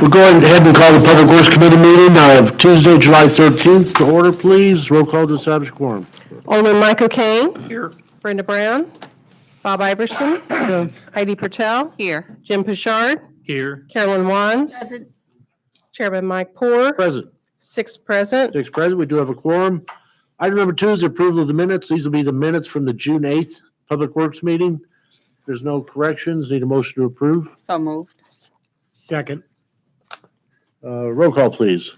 We'll go ahead and call the Public Works Committee meeting of Tuesday, July 13th to order, please. Roll call to establish quorum. Alderman Michael Kane. Here. Brenda Brown. Bob Iverson. Heidi Patel. Here. Jim Pashard. Here. Carolyn Wands. Present. Chairman Mike Poor. Present. 6 present. 6 present. We do have a quorum. Item number 2 is the approval of the minutes. These will be the minutes from the June 8th Public Works meeting. If there's no corrections, need a motion to approve. So moved. Second. Roll call, please.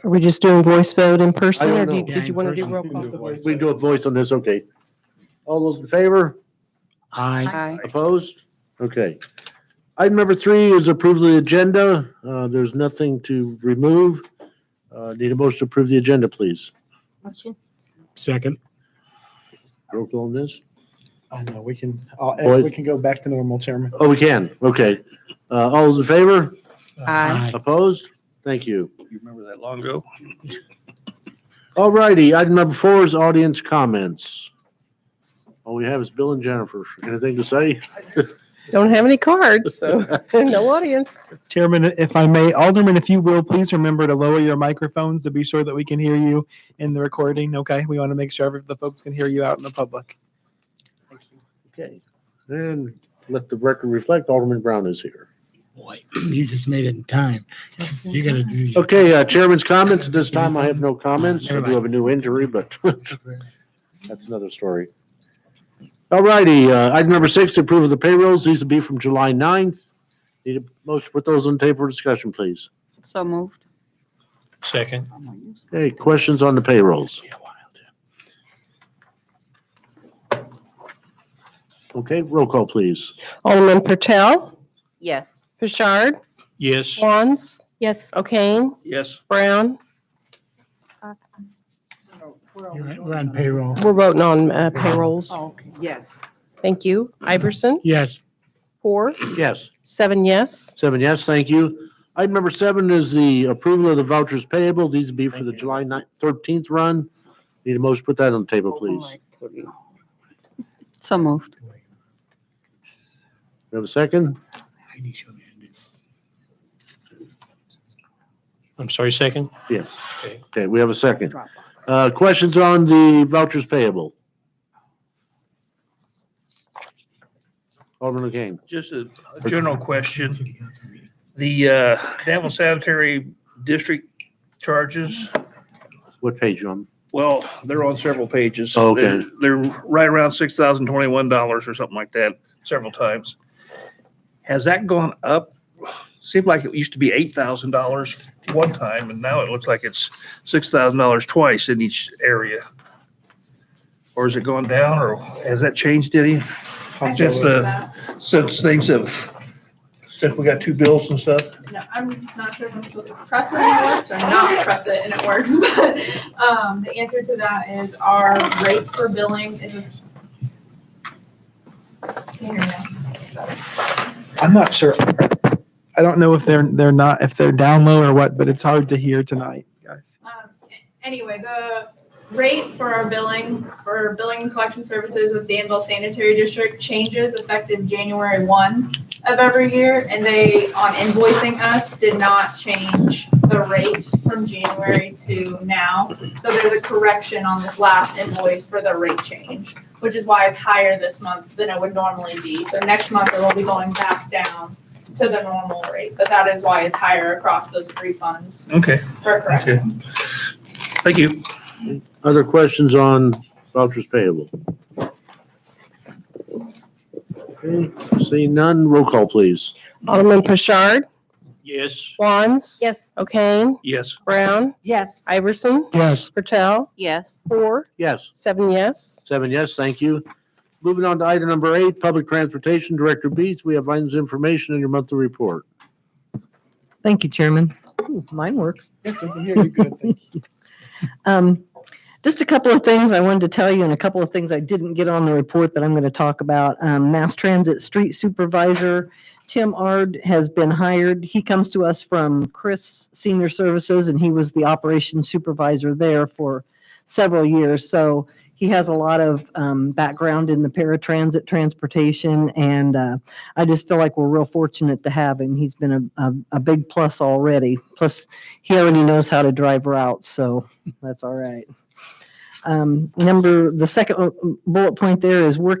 Are we just doing voice vote in person, I or don't know. did you want to do roll call? We can do a voice on this, okay. All those in favor? Aye. Aye. Opposed? Okay. Item number 3 is approval of the agenda. There's nothing to remove. Need a motion to approve the agenda, please. Motion. Second. Roll call on this. I know, we can go back to normal, Chairman. Oh, we can. Okay. All those in favor? Aye. Opposed? Thank you. You remember that long ago? All righty. Item number 4 is audience comments. All we have is Bill and Jennifer. Anything to say? Don't have any cards, so no audience. Chairman, if I may, Alderman, if you will, please remember to lower your microphones to be sure that we can hear you in the recording, okay? We want to make sure the folks can hear you out in the public. Okay. And let the record reflect Alderman Brown is here. Boy, you just made it in time. You gotta do your. Okay, chairman's comments. At this time, I have no comments. I do have a new injury, but that's another story. All righty, item number 6, approve of the payrolls. These will be from July 9th. Need a motion to put those on the table for discussion, please. So moved. Second. Okay, questions on the payrolls? Okay, roll call, please. Alderman Patel. Yes. Pashard. Yes. Wands. Yes. O'Kane. Yes. Brown. We're on payroll. We're voting on payrolls. Okay. Yes. Thank you. Iverson. Yes. Poor. Yes. 7 yes. 7 yes, thank you. Item number 7 is the approval of the vouchers payable. These will be for the July 13th run. Need a motion to put that on the table, please. So moved. We have a second? I'm sorry, second? Yes. Okay. Okay, we have a second. Questions on the vouchers payable? Alderman O'Kane. Just a general question. The Danville Sanitary District charges, What page you on? well, they're on several pages. Oh, okay. They're right around $6,021 or something like that, several times. Has that gone up? Seemed like it used to be $8,000 one time, and now it looks like it's $6,000 twice in each area. Or is it going down, or has that changed any? Since things have, since we got 2 bills and stuff? No, I'm not sure if I'm supposed to press it and it works or not press it and it works, but the answer to that is our rate for billing is I'm not sure. I don't know if they're down low or what, but it's hard to hear tonight, guys. anyway, the rate for our billing, for billing and collection services with Danville Sanitary District changes effective January 1 of every year, and they, on invoicing us, did not change the rate from January to now. So there's a correction on this last invoice for the rate change, which is why it's higher this month than it would normally be. So next month it will be going back down to the normal rate, but that is why it's higher across those 3 funds Okay, for correction. thank you. Other questions on vouchers payable? Okay, seeing none, roll call, please. Alderman Pashard. Yes. Wands. Yes. O'Kane. Yes. Brown. Yes. Iverson. Yes. Patel. Yes. Poor. Yes. 7 yes. 7 yes, thank you. Moving on to item number 8, Public Transportation Director Beats. We have items information in your monthly report. Thank you, Chairman. Ooh, mine works. Yes, we can hear you good. Thank you. Just a couple of things I wanted to tell you and a couple of things I didn't get on the report that I'm going to talk about. Mass Transit Street Supervisor Tim Ard has been hired. He comes to us from Chris Senior Services, and he was the operations supervisor there for several years. So he has a lot of background in the paratransit transportation, and I just feel like we're real fortunate to have him. He's been a big plus already. Plus, he already knows how to drive routes, so that's all right. The second bullet point there is we're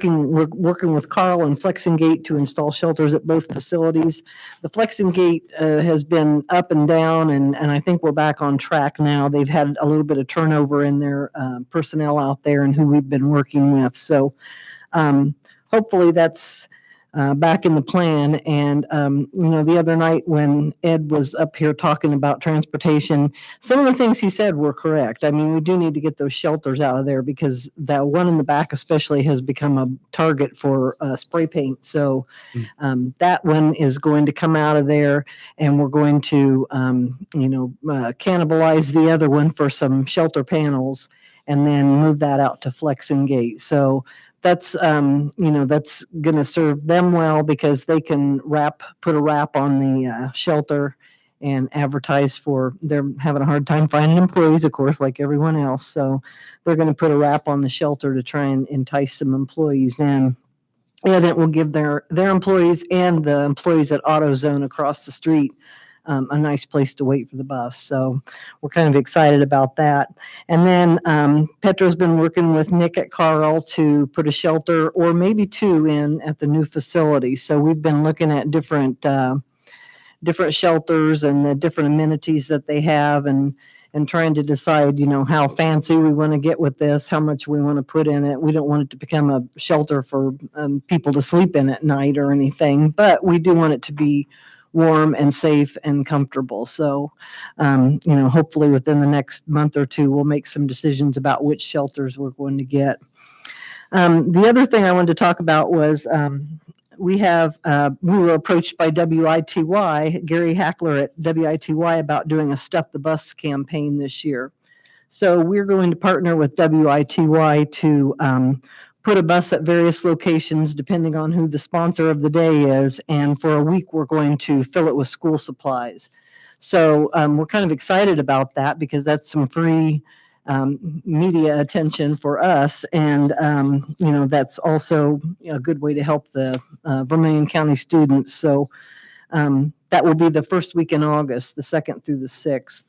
working with Carl and Flexing Gate to install shelters at both facilities. The Flexing Gate has been up and down, and I think we're back on track now. They've had a little bit of turnover in their personnel out there and who we've been working with. So hopefully that's back in the plan. And, the other night when Ed was up here talking about transportation, some of the things he said were correct. I mean, we do need to get those shelters out of there because that one in the back especially has become a target for spray paint. So that one is going to come out of there, and we're going to, cannibalize the other one for some shelter panels and then move that out to Flex and Gate. So that's that's going to serve them well because they can put a wrap on the shelter and advertise for. They're having a hard time finding employees, of course, like everyone else. So they're going to put a wrap on the shelter to try and entice some employees in. And it will give their employees and the employees at AutoZone across the street a nice place to wait for the bus. So we're kind of excited about that. And then Petro's been working with Nick at Carl to put a shelter or maybe two in at the new facility. So we've been looking at different shelters and the different amenities that they have and trying to decide, how fancy we want to get with this, how much we want to put in it. We don't want it to become a shelter for people to sleep in at night or anything, but we do want it to be warm and safe and comfortable. So, hopefully within the next month or two, we'll make some decisions about which shelters we're going to get. The other thing I wanted to talk about was we were approached by WITY, Gary Hackler at WITY, about doing a Stuff the Bus campaign this year. So we're going to partner with WITY to put a bus at various locations depending on who the sponsor of the day is. And for a week, we're going to fill it with school supplies. So we're kind of excited about that because that's some free media attention for us. And, that's also a good way to help the Vermilion County students. So that will be the first week in August, the 2nd through the 6th.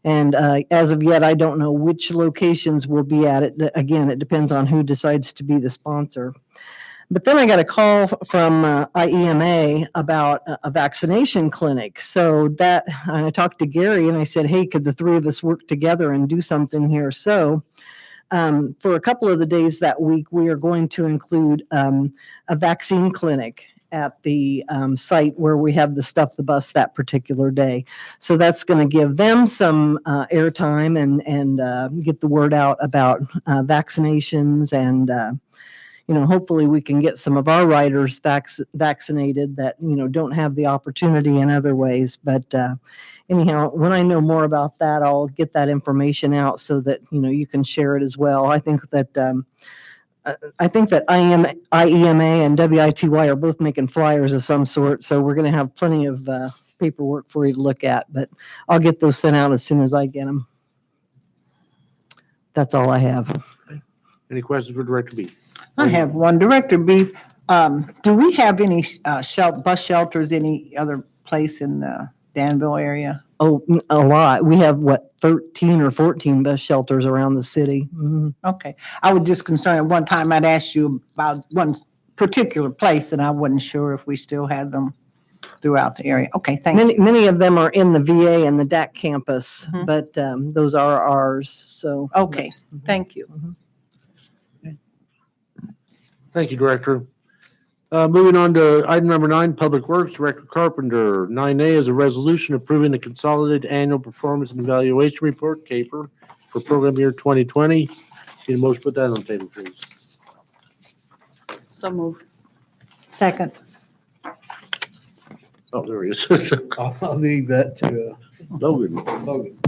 And as of yet, I don't know which locations we'll be at. It again, it depends on who decides to be the sponsor. But then I got a call from IEMA about a vaccination clinic. So I talked to Gary and I said, hey, could the three of us work together and do something here? So for a couple of the days that week, we are going to include a vaccine clinic at the site where we have the Stuff the Bus that particular day. So that's going to give them some airtime and get the word out about vaccinations and hopefully we can get some of our riders vaccinated that don't have the opportunity in other ways. But anyhow, when I know more about that, I'll get that information out so that you can share it as well. I think that IEMA and WITY are both making flyers of some sort, so we're going to have plenty of paperwork for you to look at, but I'll get those sent out as soon as I get them. That's all I have. Any questions for Director B? I have one. Director B, do we have any bus shelters any other place in the Danville area? Oh, a lot. We have 13 or 14 bus shelters around the city. Mm-hmm. Okay. I was just concerned at one time I'd asked you about one particular place and I wasn't sure if we still had them throughout the area. Okay, thank you. Many of them are in the VA and the DAC campus, but those are ours. So okay, thank you. Thank you, Director. Moving on to item number 9, Public Works, Director Carpenter. 9A is a resolution approving the consolidated annual performance and evaluation report, CAPER, for program year 2020. Need a motion to put that on the table, please. So moved. Second. Oh, there he is. I'll leave that to Logan. Logan.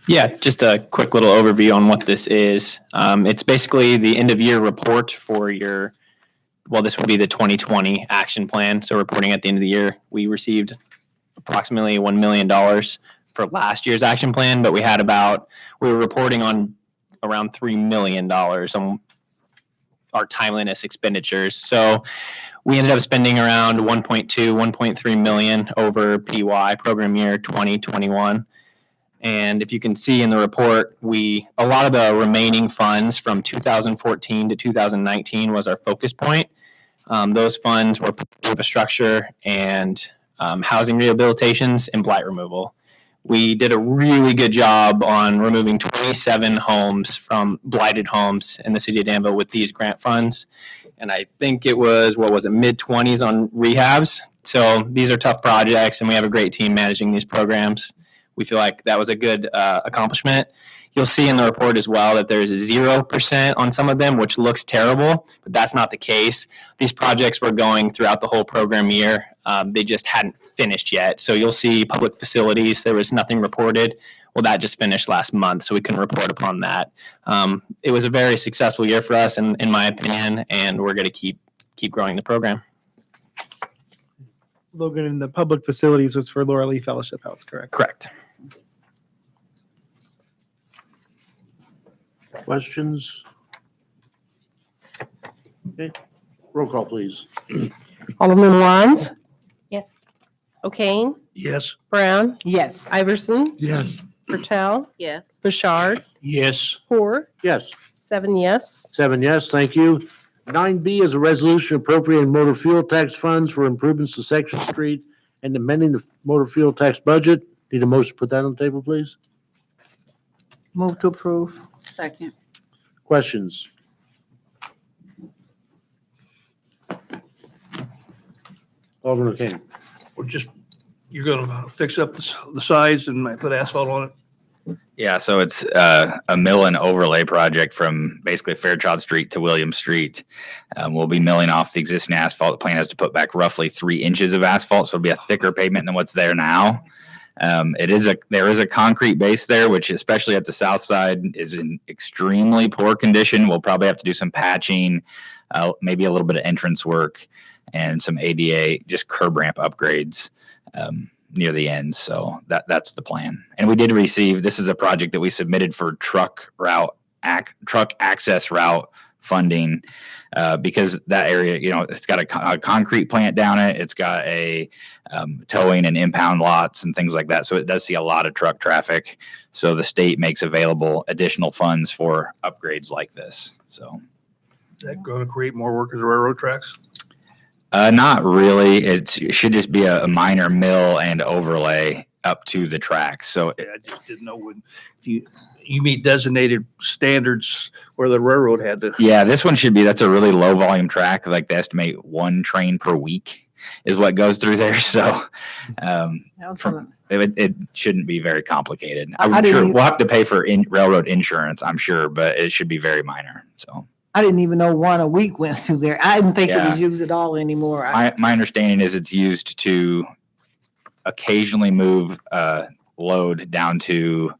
Yeah, just a quick little overview on what this is. It's basically the end of year report for this would be the 2020 action plan. So reporting at the end of the year, we received approximately $1 million for last year's action plan, but we were reporting on around $3 million on our timeliness expenditures. So we ended up spending around 1.3 million over PY, program year 2021. And if you can see in the report, a lot of the remaining funds from 2014 to 2019 was our focus point. Those funds were infrastructure and housing rehabilitations and blight removal. We did a really good job on removing 27 homes from blighted homes in the city of Danville with these grant funds. And I think it was, mid-20s on rehabs. So these are tough projects, and we have a great team managing these programs. We feel like that was a good accomplishment. You'll see in the report as well that there's 0% on some of them, which looks terrible, but that's not the case. These projects were going throughout the whole program year. They just hadn't finished yet. So you'll see public facilities, there was nothing reported. Well, that just finished last month, so we couldn't report upon that. It was a very successful year for us, in my opinion, and we're going to keep growing the program. Logan, in the public facilities was for Laura Lee Fellowship House, correct? Correct. Questions? Okay, roll call, please. Alderman Wands, Yes. O'Kane, Yes. Brown, Yes. Iverson, Yes. Bertel, Yes. Bouchard, Yes. Poor, Yes. 7 yes. 7 yes, thank you. 9B is a resolution appropriating motor fuel tax funds for improvements to Section Street and amending the motor fuel tax budget. Need a motion to put that on the table, please? Move to approve. Second. Questions? Alderman King. You're gonna fix up the sides and put asphalt on it? Yeah, so it's a mill and overlay project from basically Fairchild Street to William Street. We'll be milling off the existing asphalt. The plan is to put back roughly 3 inches of asphalt, so it'll be a thicker pavement than what's there now. There is a concrete base there, which especially at the south side is in extremely poor condition. We'll probably have to do some patching, maybe a little bit of entrance work, and some ADA, just curb ramp upgrades near the end. So that's the plan. And we did receive, this is a project that we submitted for truck access route funding because that area, it's got a concrete plant down it. It's got a towing and impound lots and things like that. So it does see a lot of truck traffic. So the state makes available additional funds for upgrades like this. So Is that gonna create more work as railroad tracks? not really. It should just be a minor mill and overlay up to the tracks. So Yeah, I just didn't know if you meet designated standards where the railroad had to. yeah, this one that's a really low volume track. Like they estimate 1 train per week is what goes through there. So That was fun. it shouldn't be very complicated. I I'm didn't sure even- we'll have to pay for railroad insurance, I'm sure, but it should be very minor. So I didn't even know 1 a week went through there. I didn't think it Yeah. was used at all anymore. my understanding is it's used to occasionally move load down to,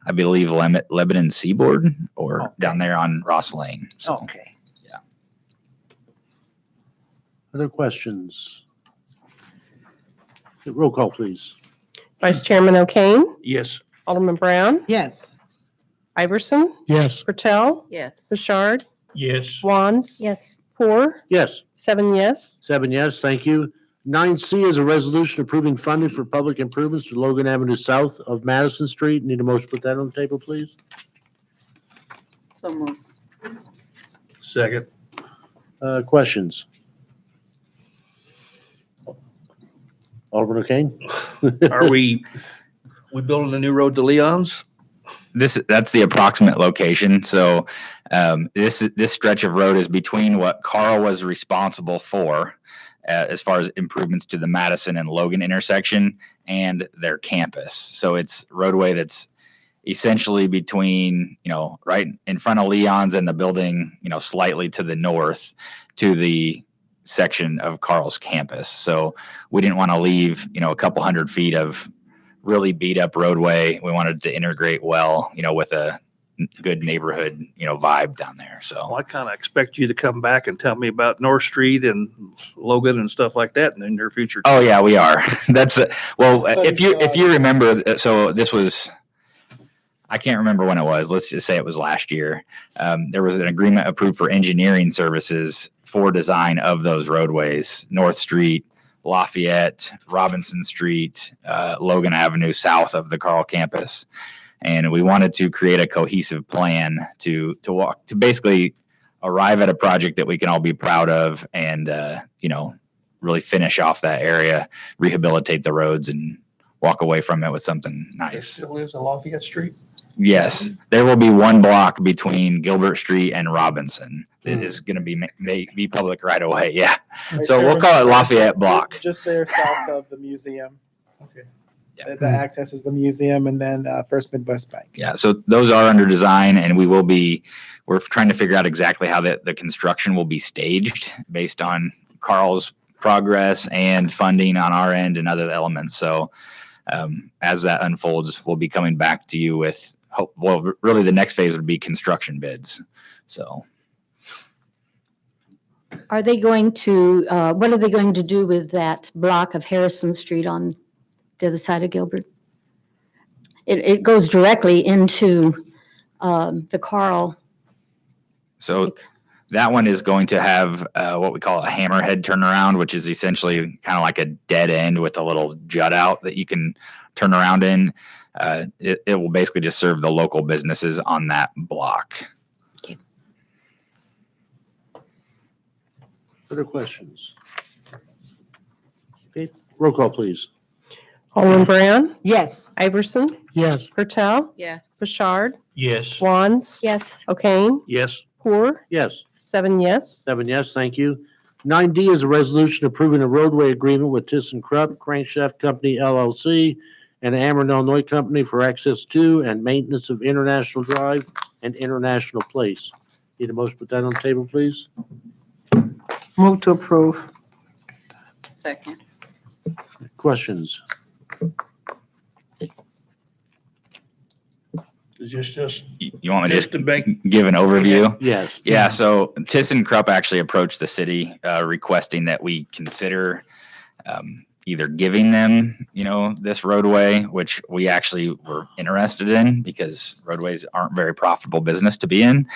I believe, Lebanon Seaboard or Okay. down there on Ross Lane. So Okay. Other questions? Roll call, please. Vice Chairman O'Kane, Yes. Alderman Brown, Yes. Iverson, Yes. Bertel, Yes. Bouchard, Yes. Wands, Yes. Poor, Yes. 7 yes. 7 yes, thank you. 9C is a resolution approving funding for public improvements to Logan Avenue south of Madison Street. Need a motion to put that on the table, please? So moved. Second. Questions? Alderman O'Kane? Are we building a new road to Leon's? that's the approximate location. So this stretch of road is between what Carl was responsible for as far as improvements to the Madison and Logan intersection and their campus. So it's roadway that's essentially between, right in front of Leon's and the building, slightly to the north to the section of Carl's campus. So we didn't want to leave, a couple hundred feet of really beat up roadway. We wanted to integrate well, with a good neighborhood, vibe down there. Well, So I kind of expect you to come back and tell me about North Street and Logan and stuff like that in the near future. oh yeah, we are. That's if you remember, so this was, I can't remember when it was. Let's just say it was last year. There was an agreement approved for engineering services for design of those roadways, North Street, Lafayette, Robinson Street, Logan Avenue, south of the Carl campus. And we wanted to create a cohesive plan to basically arrive at a project that we can all be proud of and, really finish off that area, rehabilitate the roads, and walk away from it with something There nice. still is a Lafayette Street. Yes, there will be one block between Gilbert Street and Robinson that is going to be public right away. Yeah. So we'll call it Lafayette Block. Just there south of the museum. Okay. Yeah. The access is the museum and then First Midwest Bank. Yeah. So those are under design, and we're trying to figure out exactly how the construction will be staged based on Carl's progress and funding on our end and other elements. So as that unfolds, we'll be coming back to you with really the next phase would be construction bids. So Are they going to, what are they going to do with that block of Harrison Street on the other side of Gilbert? It goes directly into the Carl. So that one is going to have what we call a hammerhead turnaround, which is essentially kind of like a dead end with a little jut out that you can turn around in. It will basically just serve the local businesses on that block. Okay. Other questions? Okay, roll call, please. Alderman Brown, Yes. Iverson, Yes. Hertel, Yes. Bouchard, Yes. Wands, Yes. O'Kane, Yes. Poor, Yes. 7 yes. 7 yes, thank you. 9D is a resolution approving a roadway agreement with ThyssenKrupp Crankshaft Company LLC and Ameren, Illinois Company for access to and maintenance of International Drive and International Place. Need a motion to put that on the table, please? Move to approve. Second. Questions? Is this just You want me to just to make? give an overview? Yes. Yeah, so ThyssenKrupp actually approached the city requesting that we consider either giving them, this roadway, which we actually were interested in because roadways aren't very profitable business to be in.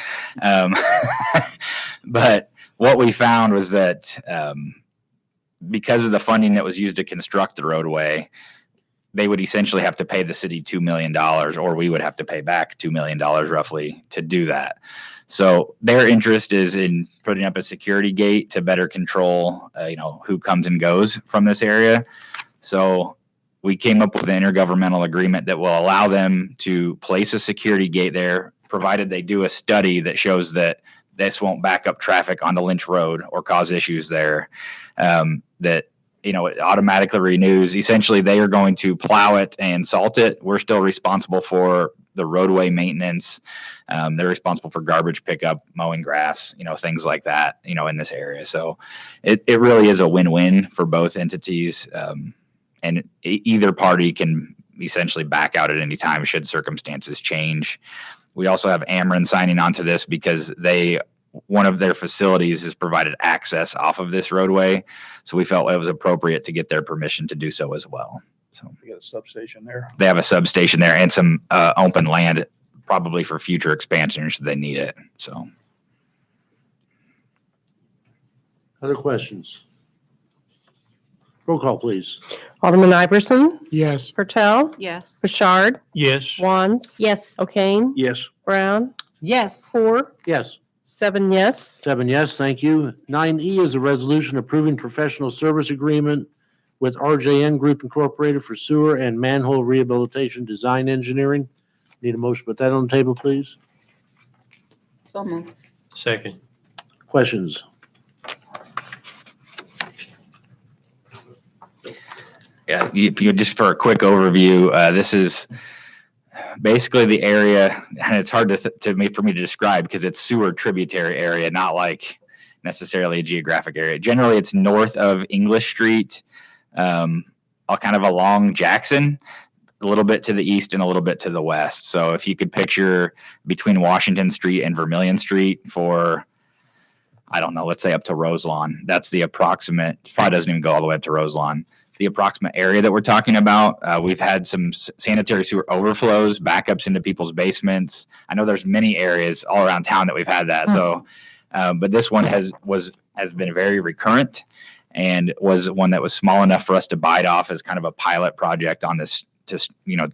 But what we found was that because of the funding that was used to construct the roadway, they would essentially have to pay the city $2 million, or we would have to pay back $2 million roughly to do that. So their interest is in putting up a security gate to better control, who comes and goes from this area. So we came up with an intergovernmental agreement that will allow them to place a security gate there, provided they do a study that shows that this won't back up traffic onto Lynch Road or cause issues there. It automatically renews. Essentially, they are going to plow it and salt it. We're still responsible for the roadway maintenance. They're responsible for garbage pickup, mowing grass, things like that, in this area. So it really is a win-win for both entities. And either party can essentially back out at any time should circumstances change. We also have Ameren signing on to this because one of their facilities has provided access off of this roadway. So we felt it was appropriate to get their permission to do so as well. So We got a substation there. they have a substation there and some open land, probably for future expansion should they need it. So Other questions? Roll call, please. Alderman Iverson, Yes. Hertel, Yes. Bouchard, Yes. Wands, Yes. O'Kane, Yes. Brown, Yes. Poor, Yes. 7 yes. 7 yes, thank you. 9E is a resolution approving professional service agreement with RJN Group Incorporated for sewer and manhole rehabilitation design engineering. Need a motion to put that on the table, please? So moved. Second. Questions? yeah, if you just for a quick overview, this is basically the area, and it's hard for me to describe because it's sewer tributary area, not like necessarily a geographic area. Generally, it's north of English Street, all kind of along Jackson, a little bit to the east and a little bit to the west. So if you could picture between Washington Street and Vermilion Street for, I don't know, let's say up to Roselawn. That's the approximate, probably doesn't even go all the way up to Roselawn. the approximate area that we're talking about. We've had some sanitary sewer overflows, backups into people's basements. I know there's many areas all around town that we've had that. So, but this one has been very recurrent, and was one that was small enough for us to bite off as kind of a pilot project on this,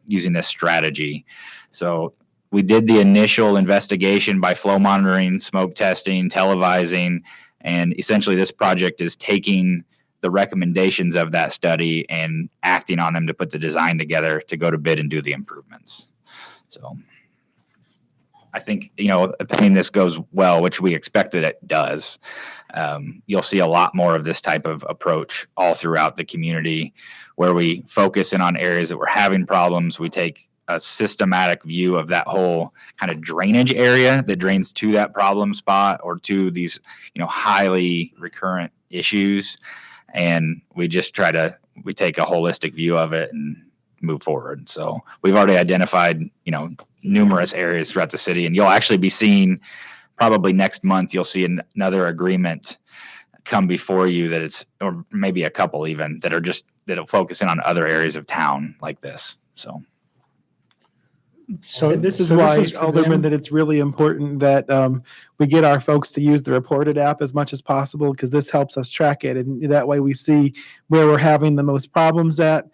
using this strategy. So we did the initial investigation by flow monitoring, smoke testing, televising, and essentially this project is taking the recommendations of that study and acting on them to put the design together to go to bid and do the improvements. So I think, assuming this goes well, which we expect that it does, you'll see a lot more of this type of approach all throughout the community, where we focus in on areas that we're having problems. We take a systematic view of that whole kind of drainage area that drains to that problem spot or to these, highly recurrent issues. And we just we take a holistic view of it and move forward. So we've already identified, numerous areas throughout the city, and you'll actually be seeing probably next month, you'll see another agreement come before you or maybe a couple even that'll focus in on other areas of town like this. So And this is why, Alderman, that it's really important that we get our folks to use the reported app as much as possible, because this helps us track it. And that way we see where we're having the most problems at.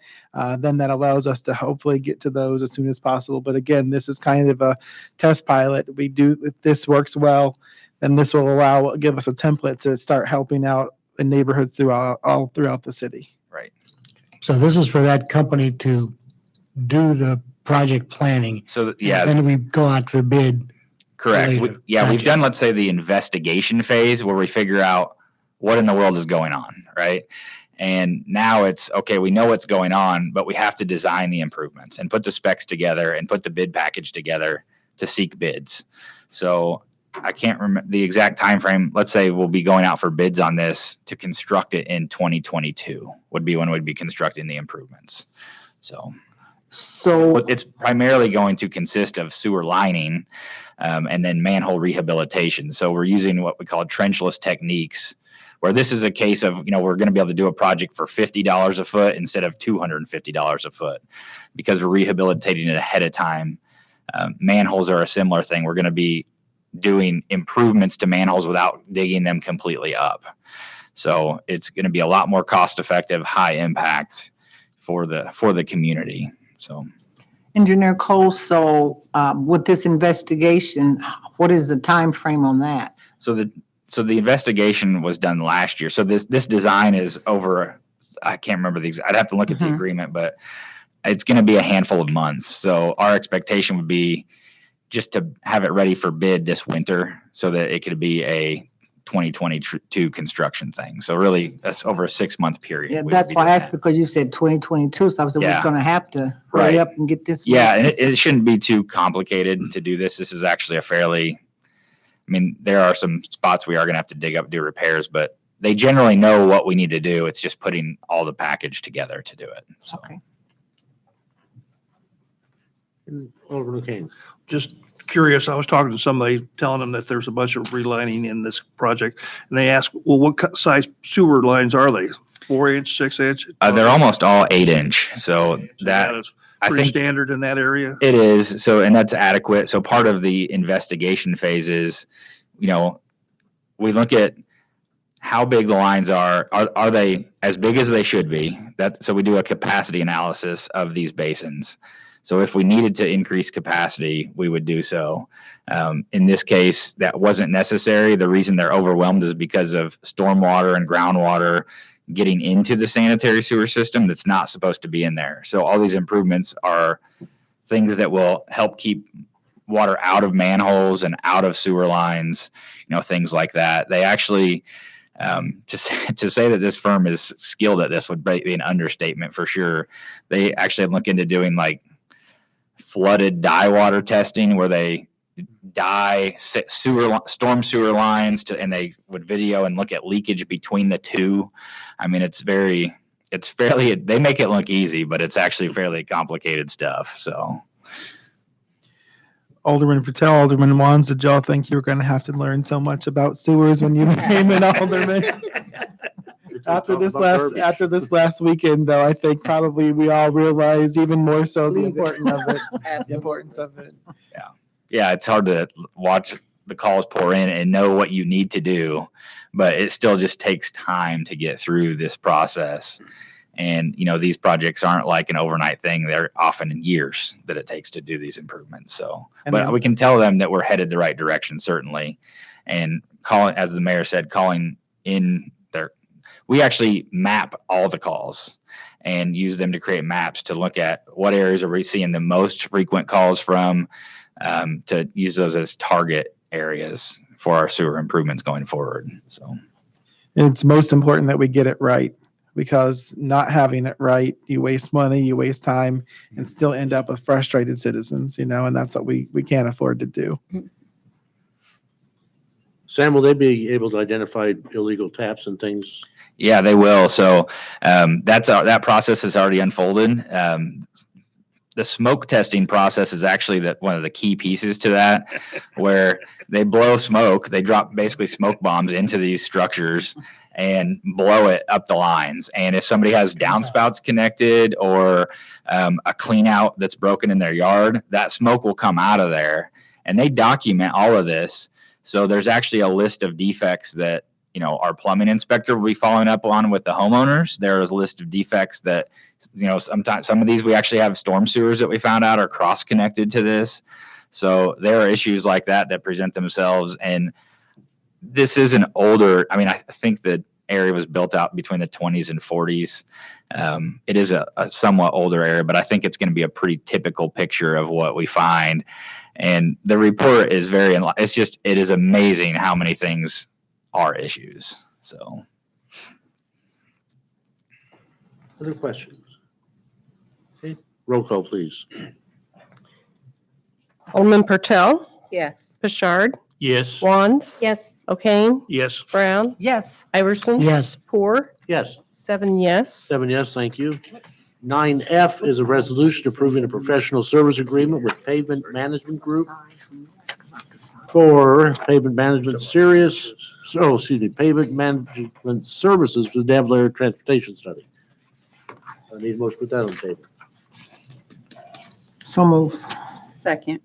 Then that allows us to hopefully get to those as soon as possible. But again, this is kind of a test pilot. If this works well, then this will give us a template to start helping out in neighborhoods all throughout the city. Right. So this is for that company to do the project planning. So yeah. And then we go out for bid. Correct. Later. We've Gotcha. done, let's say, the investigation phase where we figure out what in the world is going on, right? And now it's, okay, we know what's going on, but we have to design the improvements and put the specs together and put the bid package together to seek bids. So I can't remember the exact time frame. Let's say we'll be going out for bids on this to construct it in 2022 would be when we'd be constructing the improvements. So it's primarily going to consist of sewer lining and then manhole rehabilitation. So we're using what we call trenchless techniques, where this is a case of, we're going to be able to do a project for $50 a foot instead of $250 a foot because we're rehabilitating it ahead of time. Manholes are a similar thing. We're going to be doing improvements to manholes without digging them completely up. So it's going to be a lot more cost effective, high impact for the community. So, Engineer Cole, with this investigation, what is the time frame on that? So the investigation was done last year. So this design is over. I can't remember the exact. I'd have to look at the agreement, but it's going to be a handful of months. So our expectation would be just to have it ready for bid this winter, so that it could be a 2022 construction thing. So really, that's over a 6-month period. Yeah, that's why I asked, because you said 2022, so I was like, we're going to have to hurry up and get this. Yeah, and it shouldn't be too complicated to do this. This is actually there are some spots we are going to have to dig up, do repairs, but they generally know what we need to do. It's just putting all the package together to do it. So. Okay. Alderman Kane. Just curious, I was talking to somebody telling them that there's a bunch of relining in this project, and they asked, well, what size sewer lines are they? 4-inch, 6-inch? They're almost all 8-inch. So that is I pretty think standard in that area. it is. So, and that's adequate. So part of the investigation phase is, we look at how big the lines are. Are they as big as they should be? So we do a capacity analysis of these basins. So if we needed to increase capacity, we would do so. In this case, that wasn't necessary. The reason they're overwhelmed is because of stormwater and groundwater getting into the sanitary sewer system that's not supposed to be in there. So all these improvements are things that will help keep water out of manholes and out of sewer lines, things like that. They actually, to say that this firm is skilled at this would be an understatement for sure. They actually look into doing like flooded dye water testing, where they dye storm sewer lines and they would video and look at leakage between the two. They make it look easy, but it's actually fairly complicated stuff. So. Alderman Patel, Alderman Wands, did y'all think you were going to have to learn so much about sewers when you became an alderman? After Talk this about garbage. last weekend, though, I think probably we all realize even more so the importance of it. The importance of it. Yeah, it's hard to watch the calls pour in and know what you need to do, but it still just takes time to get through this process. And, these projects aren't like an overnight thing. They're often in years that it takes to do these improvements. So, And but then- we can tell them that we're headed the right direction, certainly. And calling, as the mayor said, calling in there, we actually map all the calls and use them to create maps to look at what areas are we seeing the most frequent calls from, to use those as target areas for our sewer improvements going forward. So It's most important that we get it right, because not having it right, you waste money, you waste time, and still end up with frustrated citizens, and that's what we can't afford to do. Sam, will they be able to identify illegal taps and things? yeah, they will. So that process has already unfolded. The smoke testing process is actually one of the key pieces to that, where they blow smoke, they drop basically smoke bombs into these structures and blow it up the lines. And if somebody has downspouts connected or a clean out that's broken in their yard, that smoke will come out of there. And they document all of this. So there's actually a list of defects that our plumbing inspector will be following up on with the homeowners. There is a list of defects that, sometimes some of these we actually have storm sewers that we found out are cross connected to this. So there are issues like that present themselves. And this is an older, I think the area was built out between the 20s and 40s. It is a somewhat older area, but I think it's going to be a pretty typical picture of what we find. And the report is it is amazing how many things are issues. So, Other questions? Okay, roll call, please. Alderman Pertell, Yes. Bouchard, Yes. Wands. Yes. O'Kane, Yes. Brown, Yes. Iverson. Yes. Poor, Yes. 7 yes. 7 yes, thank you. 9F is a resolution approving a professional service agreement with Pavement Management Group for pavement management pavement management services for the Danville area transportation study. I need a motion to put that on the table. So move. Second.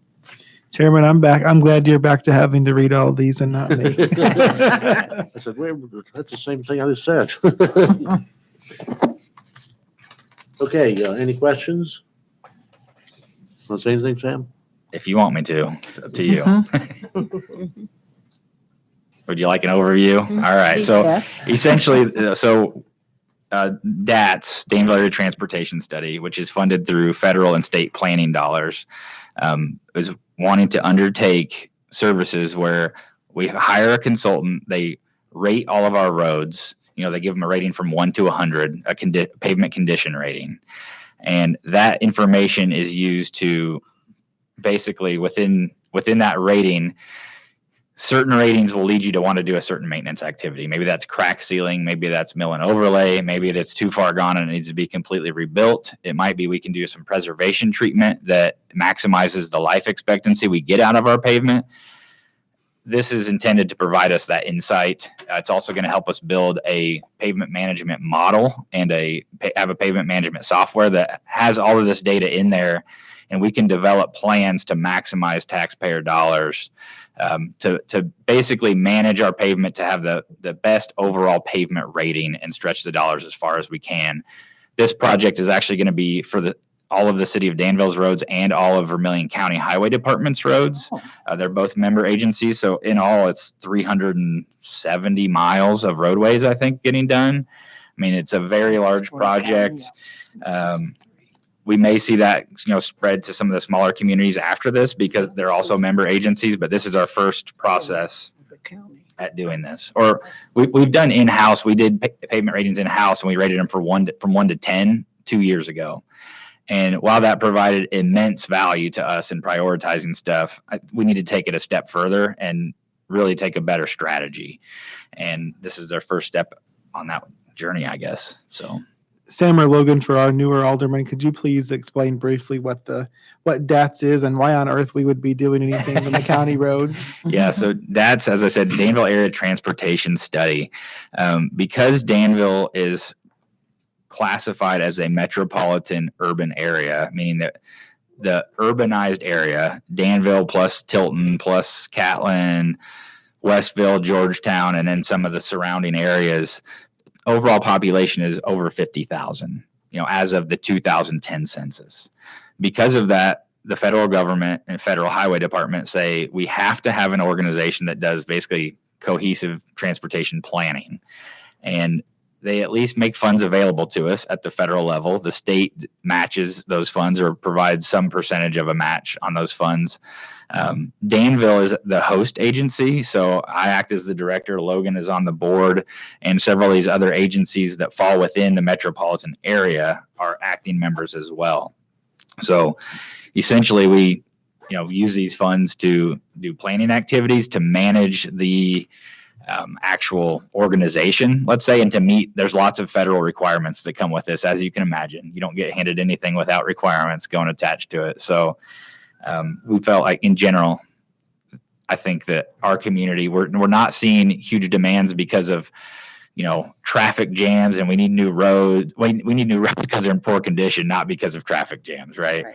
Chairman, I'm back. I'm glad you're back to having to read all of these and not me. I said, wait, that's the same thing I just said. Okay, any questions? Want to say anything, Sam? if you want me to, it's up to you. Mhm. Would you like an overview? All right. So Yes. essentially, DATS, Danville Area Transportation Study, which is funded through federal and state planning dollars, is wanting to undertake services where we hire a consultant, they rate all of our roads. They give them a rating from 1 to 100, a pavement condition rating. And that information is used to basically within that rating, certain ratings will lead you to want to do a certain maintenance activity. Maybe that's crack sealing, maybe that's mill and overlay, maybe it's too far gone and it needs to be completely rebuilt. It might be we can do some preservation treatment that maximizes the life expectancy we get out of our pavement. This is intended to provide us that insight. It's also going to help us build a pavement management model and have a pavement management software that has all of this data in there, and we can develop plans to maximize taxpayer dollars, to basically manage our pavement to have the best overall pavement rating and stretch the dollars as far as we can. This project is actually going to be for all of the city of Danville's roads and all of Vermilion County Highway Department's roads. They're both member agencies. So in all, it's 370 miles of roadways, I think, getting done. I mean, it's a very large project. We may see that, spread to some of the smaller communities after this because they're also member agencies, but this is our first process at doing this. Or we've done in-house. We did pavement ratings in-house and we rated them from 1 to 10 2 years ago. And while that provided immense value to us in prioritizing stuff, we need to take it a step further and really take a better strategy. And this is their first step on that journey, I guess. So Sam or Logan, for our newer alderman, could you please explain briefly what DATS is and why on earth we would be doing anything in the county roads? Yeah, so that's, as I said, Danville Area Transportation Study. Because Danville is classified as a metropolitan urban area, meaning that the urbanized area, Danville plus Tilton plus Catlin, Westville, Georgetown, and then some of the surrounding areas, overall population is over 50,000, as of the 2010 census. Because of that, the federal government and federal highway department say we have to have an organization that does basically cohesive transportation planning. And they at least make funds available to us at the federal level. The state matches those funds or provides some percentage of a match on those funds. Danville is the host agency, so I act as the director. Logan is on the board, and several of these other agencies that fall within the metropolitan area are acting members as well. So essentially we use these funds to do planning activities, to manage the actual organization, let's say, and to meet, there's lots of federal requirements that come with this. As you can imagine, you don't get handed anything without requirements going attached to it. So we felt like, in general, I think that our community, we're not seeing huge demands because of traffic jams, and we need new roads. We need new roads because they're in poor condition, not because of traffic jams, right?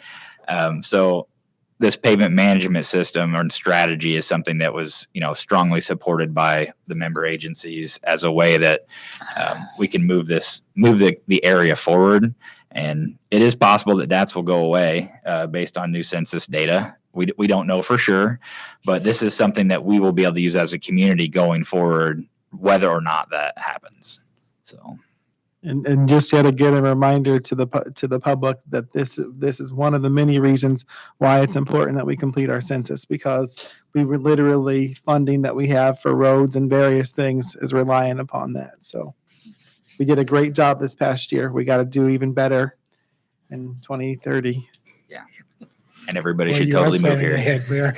So this pavement management system or strategy is something that was, strongly supported by the member agencies as a way that we can move the area forward. And it is possible that DATS will go away based on new census data. We don't know for sure, but this is something that we will be able to use as a community going forward, whether or not that happens. So. And just yet again, a reminder to the public that this is one of the many reasons why it's important that we complete our census, because we were literally funding that we have for roads and various things is relying upon that. So we did a great job this past year. We got to do even better in 2030. Yeah, and everybody should totally move here.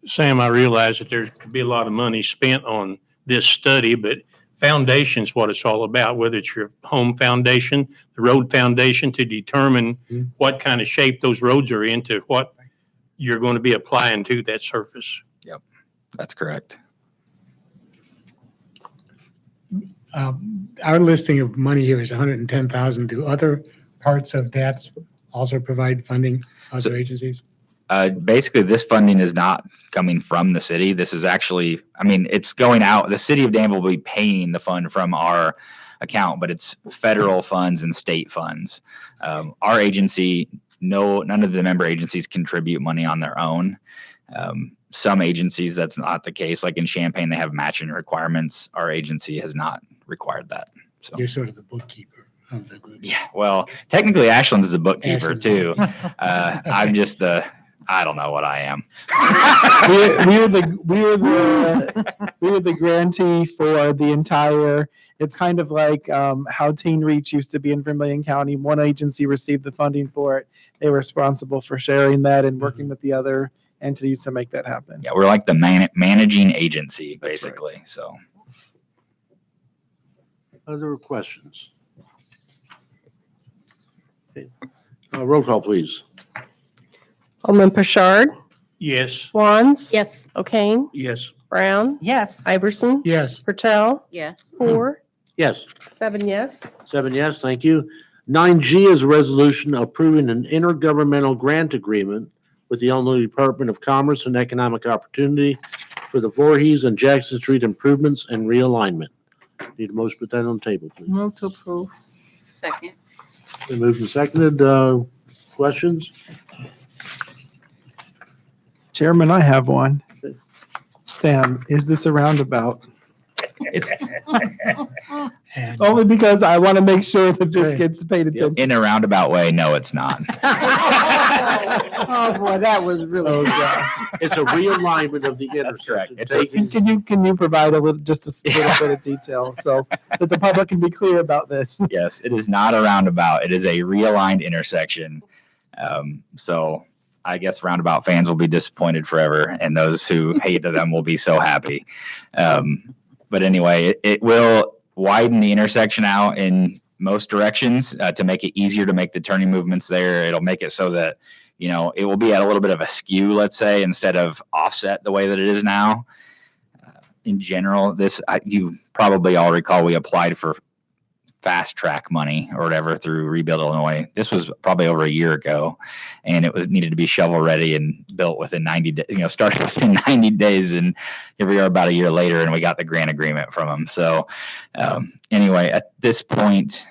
Sam, I realize that there could be a lot of money spent on this study, but foundation's what it's all about, whether it's your home foundation, the road foundation, to determine what kind of shape those roads are in, to what you're going to be applying to that surface. Yep, that's correct. Our listing of money here is 110,000. Do other parts of DATS also provide funding, other agencies? Basically, this funding is not coming from the city. This is actually, it's going out. The city of Danville will be paying the fund from our account, but it's federal funds and state funds. Our agency, none of the member agencies contribute money on their own. Some agencies, that's not the case. Like in Champaign, they have matching requirements. Our agency has not required that. So You're sort of the bookkeeper of the group. Yeah, well, technically Ashland's is a bookkeeper too. I'm just I don't know what I am. we were the grantee for the entire. It's kind of like how Teen Reach used to be in Vermilion County. One agency received the funding for it. They were responsible for sharing that and working with the other entities to make that happen. Yeah, we're like the managing agency, basically. Right. So, other questions? Okay. Roll call, please. Alderman Pritchard, Yes. Wands, Yes. O'Kane, Yes. Brown, Yes. Iverson, Yes. Patel, Yes. 4, Yes. 7 yes. 7 yes, thank you. 9G is a resolution approving an intergovernmental grant agreement with the Illinois Department of Commerce and Economic Opportunity for the Voorhees and Jackson Street improvements and realignment. Need a motion to put that on the table, please. Move to approve. Second. Been moved and seconded. Questions? Chairman, I have one. Sam, is this a roundabout? And Only because I want to make sure that this gets paid attention. in a roundabout way, no, it's not. Oh, boy, that was really. It's a realignment of the intersection. Can you provide a little bit of detail so that the public can be clear about this? Yes, it is not a roundabout. It is a realigned intersection. So I guess roundabout fans will be disappointed forever, and those who hate them will be so happy. But anyway, it will widen the intersection out in most directions to make it easier to make the turning movements there. It'll make it so that, it will be at a little bit of a skew, let's say, instead of offset the way that it is now. In general, you probably all recall we applied for fast track money or whatever through Rebuild Illinois. This was probably over a year ago, and it was needed to be shovel ready and built within 90 days, started within 90 days. And here we are about a year later, and we got the grant agreement from them. So anyway, at this point,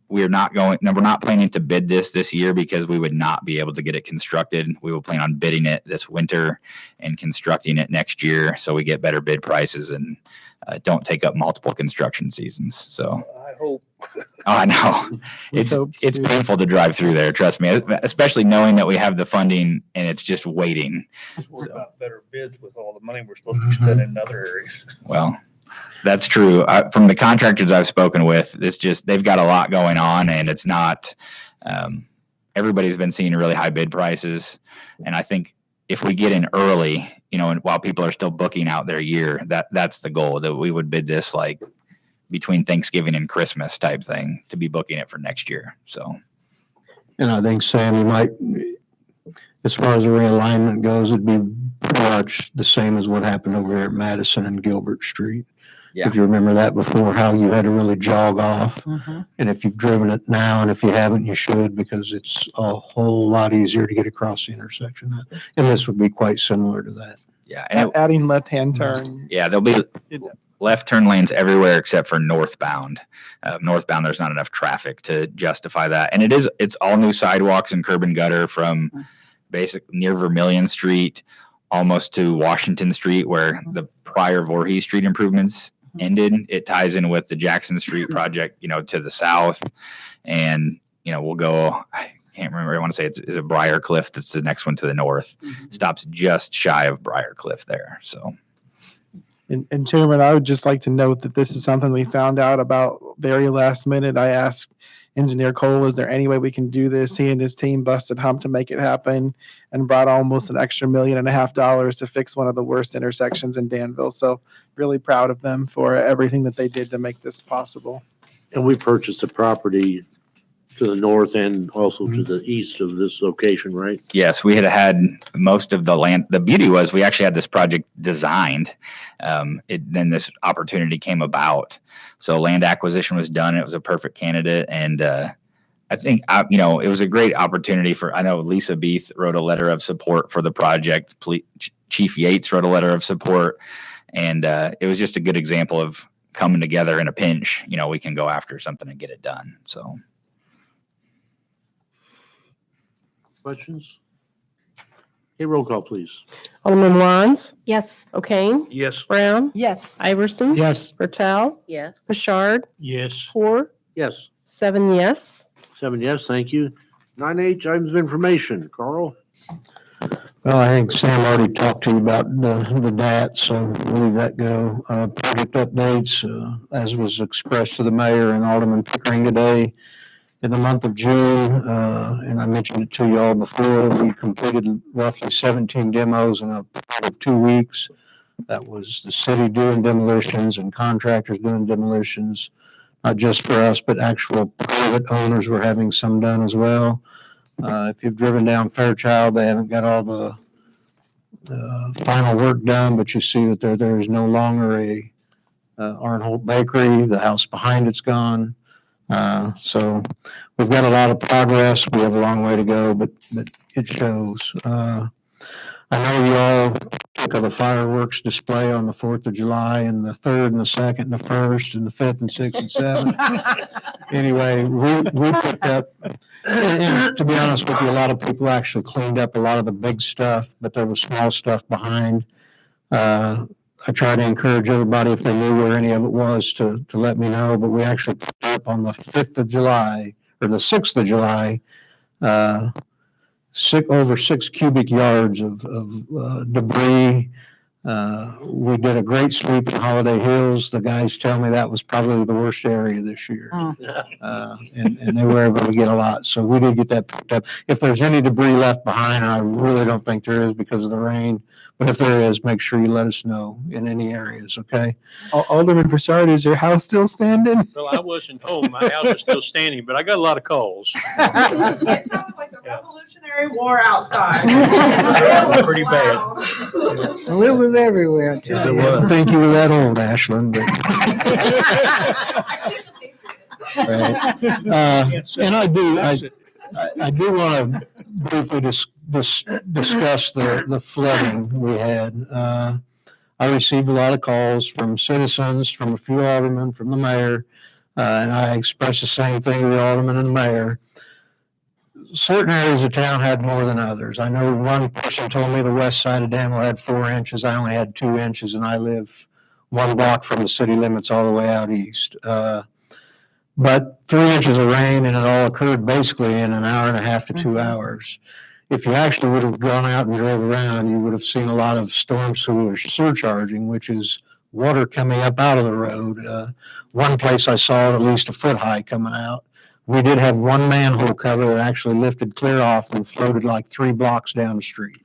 we're not planning to bid this year because we would not be able to get it constructed. We will plan on bidding it this winter and constructing it next year, so we get better bid prices and don't take up multiple construction seasons. So I hope. I know it's painful to drive through there. Trust me, especially knowing that we have the funding and it's just waiting. We're about better bids with all the money we're supposed to be spending in other areas. Well, that's true. From the contractors I've spoken with, they've got a lot going on, and it's not. Everybody's been seeing really high bid prices, and I think if we get in early, and while people are still booking out their year, that's the goal, that we would bid this like between Thanksgiving and Christmas type thing to be booking it for next year. So, And I think, Sam, you might, as far as the realignment goes, it'd be pretty much the same as what happened over here at Madison and Gilbert Street. Yeah. If you remember that before, how you had to really jog off. Mm-hmm. And if you've driven it now, and if you haven't, you should, because it's a whole lot easier to get across the intersection. And this would be quite similar to that. Yeah. And Adding left-hand turn. yeah, there'll be left turn lanes everywhere except for northbound. Northbound, there's not enough traffic to justify that. And it's all new sidewalks and curb and gutter from near Vermilion Street almost to Washington Street, where the prior Voorhees Street improvements ended. It ties in with the Jackson Street project, to the south. And, we'll go, I can't remember, I want to say it's a Briar Cliff. That's the next one to the north. Stops just shy of Briar Cliff there. So. And Chairman, I would just like to note that this is something we found out about very last minute. I asked Engineer Cole, is there any way we can do this? He and his team busted hump to make it happen and brought almost an extra $1.5 million to fix one of the worst intersections in Danville. So really proud of them for everything that they did to make this possible. And we purchased the property to the north and also to the east of this location, right? Yes, we had most of the land. The beauty was we actually had this project designed. Then this opportunity came about. So land acquisition was done. It was a perfect candidate. And I think, it was a great opportunity I know Lisa Beath wrote a letter of support for the project. Chief Yates wrote a letter of support. And it was just a good example of coming together in a pinch. We can go after something and get it done. So. Questions? Okay, roll call, please. Alderman Wands, Yes. O'Kane, Yes. Brown, Yes. Iverson, Yes. Bertel, Yes. Bouchard, Yes. 4, Yes. 7 yes. 7 yes, thank you. 9H, items of information. Carl? Well, I think Sam already talked to you about the DAT, so we'll leave that go. Project updates, as was expressed to the mayor and Alderman Pickering today. In the month of June, and I mentioned it to you all before, we completed roughly 17 demos in a period of 2 weeks. That was the city doing demolitions and contractors doing demolitions, not just for us, but actual private owners were having some done as well. If you've driven down Fairchild, they haven't got all the final work done, but you see that there is no longer a Arnholt Bakery. The house behind it's gone. So we've got a lot of progress. We have a long way to go, but it shows. I know you all took the fireworks display on the 4th of July and the 3rd and the 2nd and the 1st and the 5th and 6th and 7th. Anyway, we picked up, and to be honest with you, a lot of people actually cleaned up a lot of the big stuff, but there was small stuff behind. I try to encourage everybody, if they knew where any of it was, to let me know. But we actually picked up on the 5th of July, or the 6th of July, over 6 cubic yards of debris, We did a great sweep in Holiday Hills. The guys tell me that was probably the worst area this year. And they were able to get a lot. So we did get that picked up. If there's any debris left behind, and I really don't think there is because of the rain, but if there is, make sure you let us know in any areas, okay? Alderman Broussard, is your house still standing? Well, I wasn't home. My house is still standing, but I got a lot of calls. It sounded like a Revolutionary War outside. Pretty bad. Well, it was everywhere, too. I didn't think you were that old, Ashland, but. Right. And I do want to briefly discuss the flooding we had. I received a lot of calls from citizens, from a few aldermen, from the mayor, and I expressed the same thing to the alderman and the mayor. Certain areas of town had more than others. I know one person told me the west side of Danville had 4 inches. I only had 2 inches, and I live 1 block from the city limits all the way out east. But 3 inches of rain, and it all occurred basically in an hour and a half to 2 hours. If you actually would have gone out and drove around, you would have seen a lot of storm sewer surcharging, which is water coming up out of the road. One place I saw at least a foot high coming out. We did have one manhole cover that actually lifted clear off and floated like 3 blocks down the street.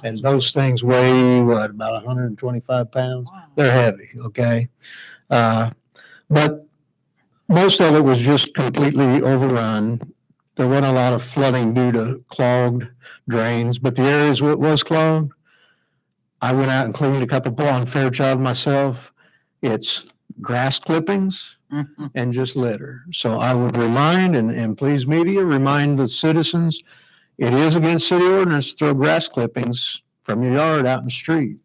And those things weigh, what, about 125 pounds? They're heavy, okay? But most of it was just completely overrun. There wasn't a lot of flooding due to clogged drains, but the areas where it was clogged, I went out and cleaned a couple on Fairchild myself. It's grass clippings and just litter. So I would remind, and please media, remind the citizens, it is against city ordinance to throw grass clippings from your yard out in the street.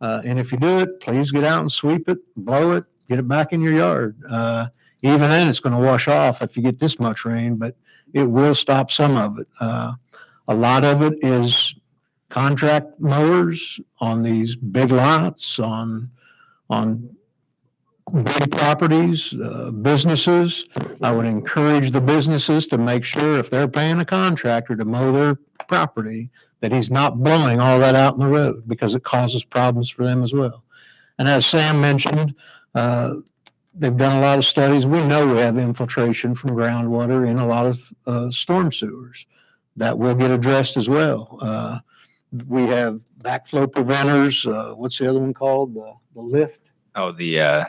And if you do it, please get out and sweep it, blow it, get it back in your yard. Even then, it's going to wash off if you get this much rain, but it will stop some of it. A lot of it is contract mowers on these big lots, on big properties, businesses. I would encourage the businesses to make sure if they're paying a contractor to mow their property, that he's not blowing all that out in the road because it causes problems for them as well. And as Sam mentioned, they've done a lot of studies. We know we have infiltration from groundwater in a lot of storm sewers. That will get addressed as well. We have backflow preventers. What's the other one called? The lift? Oh, the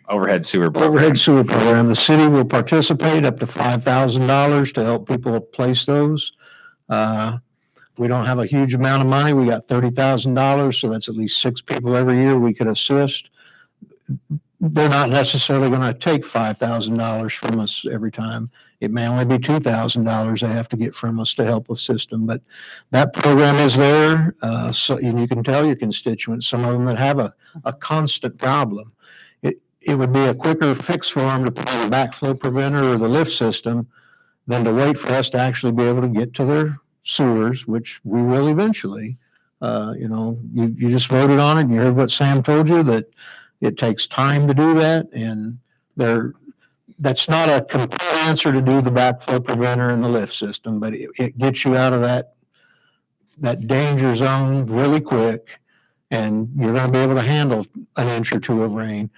overhead sewer program. Overhead sewer program. The city will participate up to $5,000 to help people place those. We don't have a huge amount of money. We got $30,000, so that's at least 6 people every year we could assist. They're not necessarily going to take $5,000 from us every time. It may only be $2,000 they have to get from us to help assist them. But that program is there, so and you can tell your constituents, some of them that have a constant problem. It would be a quicker fix for them to put on a backflow preventer or the lift system than to wait for us to actually be able to get to their sewers, which we will eventually. You just voted on it, and you heard what Sam told you, that it takes time to do that, and that's not a complete answer to do the backflow preventer and the lift system, but it gets you out of that danger zone really quick, and you're going to be able to handle an inch or 2 of rain.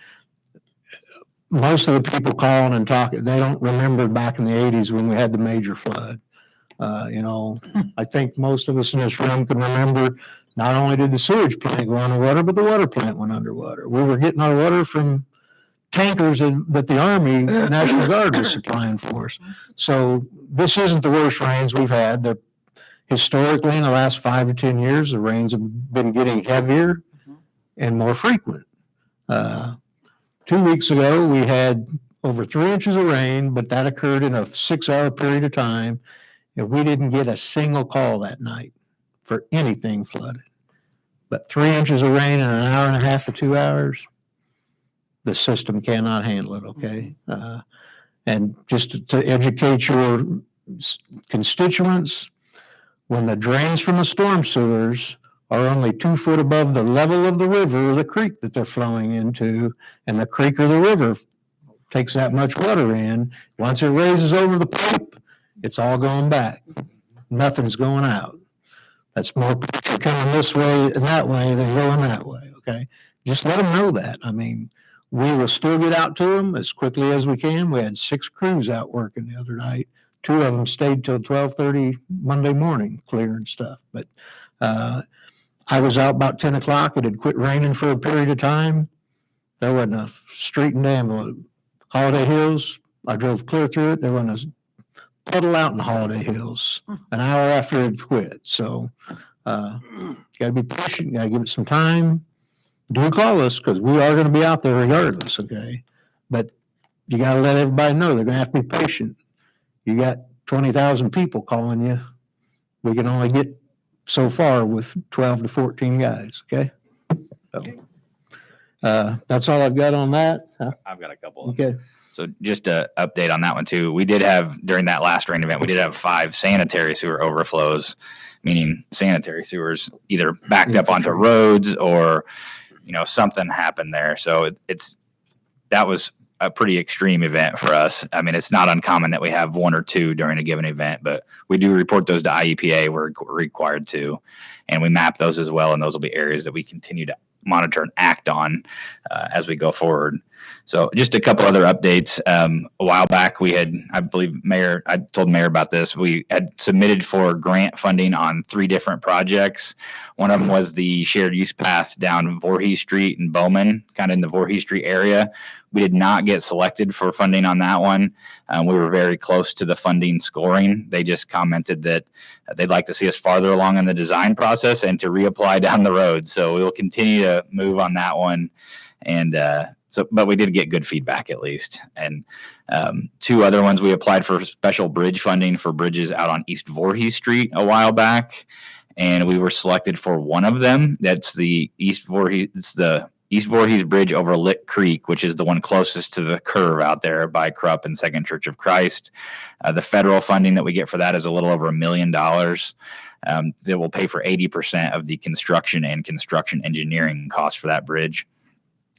Most of the people calling and talking, they don't remember back in the 80s when we had the major flood. I think most of us in this room can remember not only did the sewage plant go underwater, but the water plant went underwater. We were getting our water from tankers that the Army National Guard was supplying for us. So this isn't the worst rains we've had. Historically, in the last 5 to 10 years, the rains have been getting heavier and more frequent. 2 weeks ago, we had over 3 inches of rain, but that occurred in a 6-hour period of time, and we didn't get a single call that night for anything flooded. But 3 inches of rain in an hour and a half to 2 hours, the system cannot handle it, okay? And just to educate your constituents, when the drains from the storm sewers are only 2 foot above the level of the river or the creek that they're flowing into, and the creek or the river takes that much water in, once it raises over the pipe, it's all going back. Nothing's going out. That's more people coming this way and that way than going that way, okay? Just let them know that. I mean, we will still get out to them as quickly as we can. We had 6 crews out working the other night. 2 of them stayed till 12:30 Monday morning clearing stuff. But I was out about 10 o'clock. It had quit raining for a period of time. There wasn't a street in Danville. Holiday Hills, I drove clear through it. There wasn't a puddle out in Holiday Hills an hour after it quit. So got to be patient. Got to give it some time. Do call us because we are going to be out there regardless, okay? But you got to let everybody know they're going to have to be patient. You got 20,000 people calling you. We can only get so far with 12 to 14 guys, okay? So, that's all I've got on that. I've got a couple. Okay. So just to update on that one too, we did have, during that last rain event, we did have 5 sanitary sewer overflows, meaning sanitary sewers either backed up onto roads or, something happened there. So that was a pretty extreme event for us. I mean, it's not uncommon that we have 1 or 2 during a given event, but we do report those to IEPA. We're required to, and we map those as well. And those will be areas that we continue to monitor and act on as we go forward. So just a couple other updates. A while back, we had, I believe I told Mayor about this. We had submitted for grant funding on 3 different projects. One of them was the shared use path down Voorhees Street in Bowman, kind of in the Voorhees Street area. We did not get selected for funding on that one. We were very close to the funding scoring. They just commented that they'd like to see us farther along in the design process and to reapply down the road. So we will continue to move on that one. And but we did get good feedback at least. And 2 other ones, we applied for special bridge funding for bridges out on East Voorhees Street a while back. And we were selected for one of them. That's the East Voorhees Bridge over Lick Creek, which is the one closest to the curve out there by Krupp and Second Church of Christ. The federal funding that we get for that is a little over $1 million. That will pay for 80% of the construction and construction engineering costs for that bridge.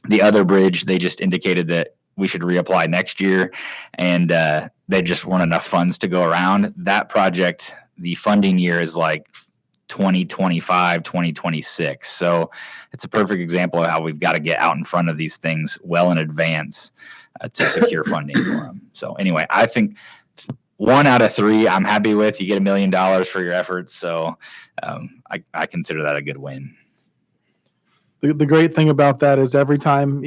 The other bridge, they just indicated that we should reapply next year, and they just weren't enough funds to go around. That project, the funding year is like 2025, 2026. So it's a perfect example of how we've got to get out in front of these things well in advance to secure funding for them. So anyway, I think 1 out of 3 I'm happy with. You get $1 million for your efforts. So I consider that a good win. The great thing about that is every time,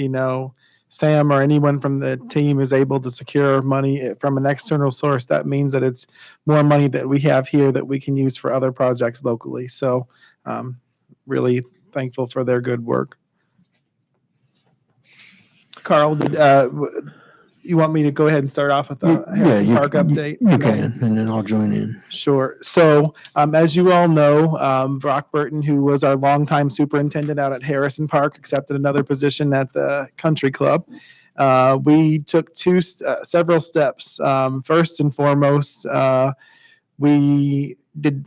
Sam or anyone from the team is able to secure money from an external source, that means that it's more money that we have here that we can use for other projects locally. So really thankful for their good work. Carl, you want me to go ahead and start off with the Harrison Park update? You can, and then I'll join in. Sure. So as you all know, Brock Burton, who was our longtime superintendent out at Harrison Park, accepted another position at the country club. We took several steps. First and foremost, we did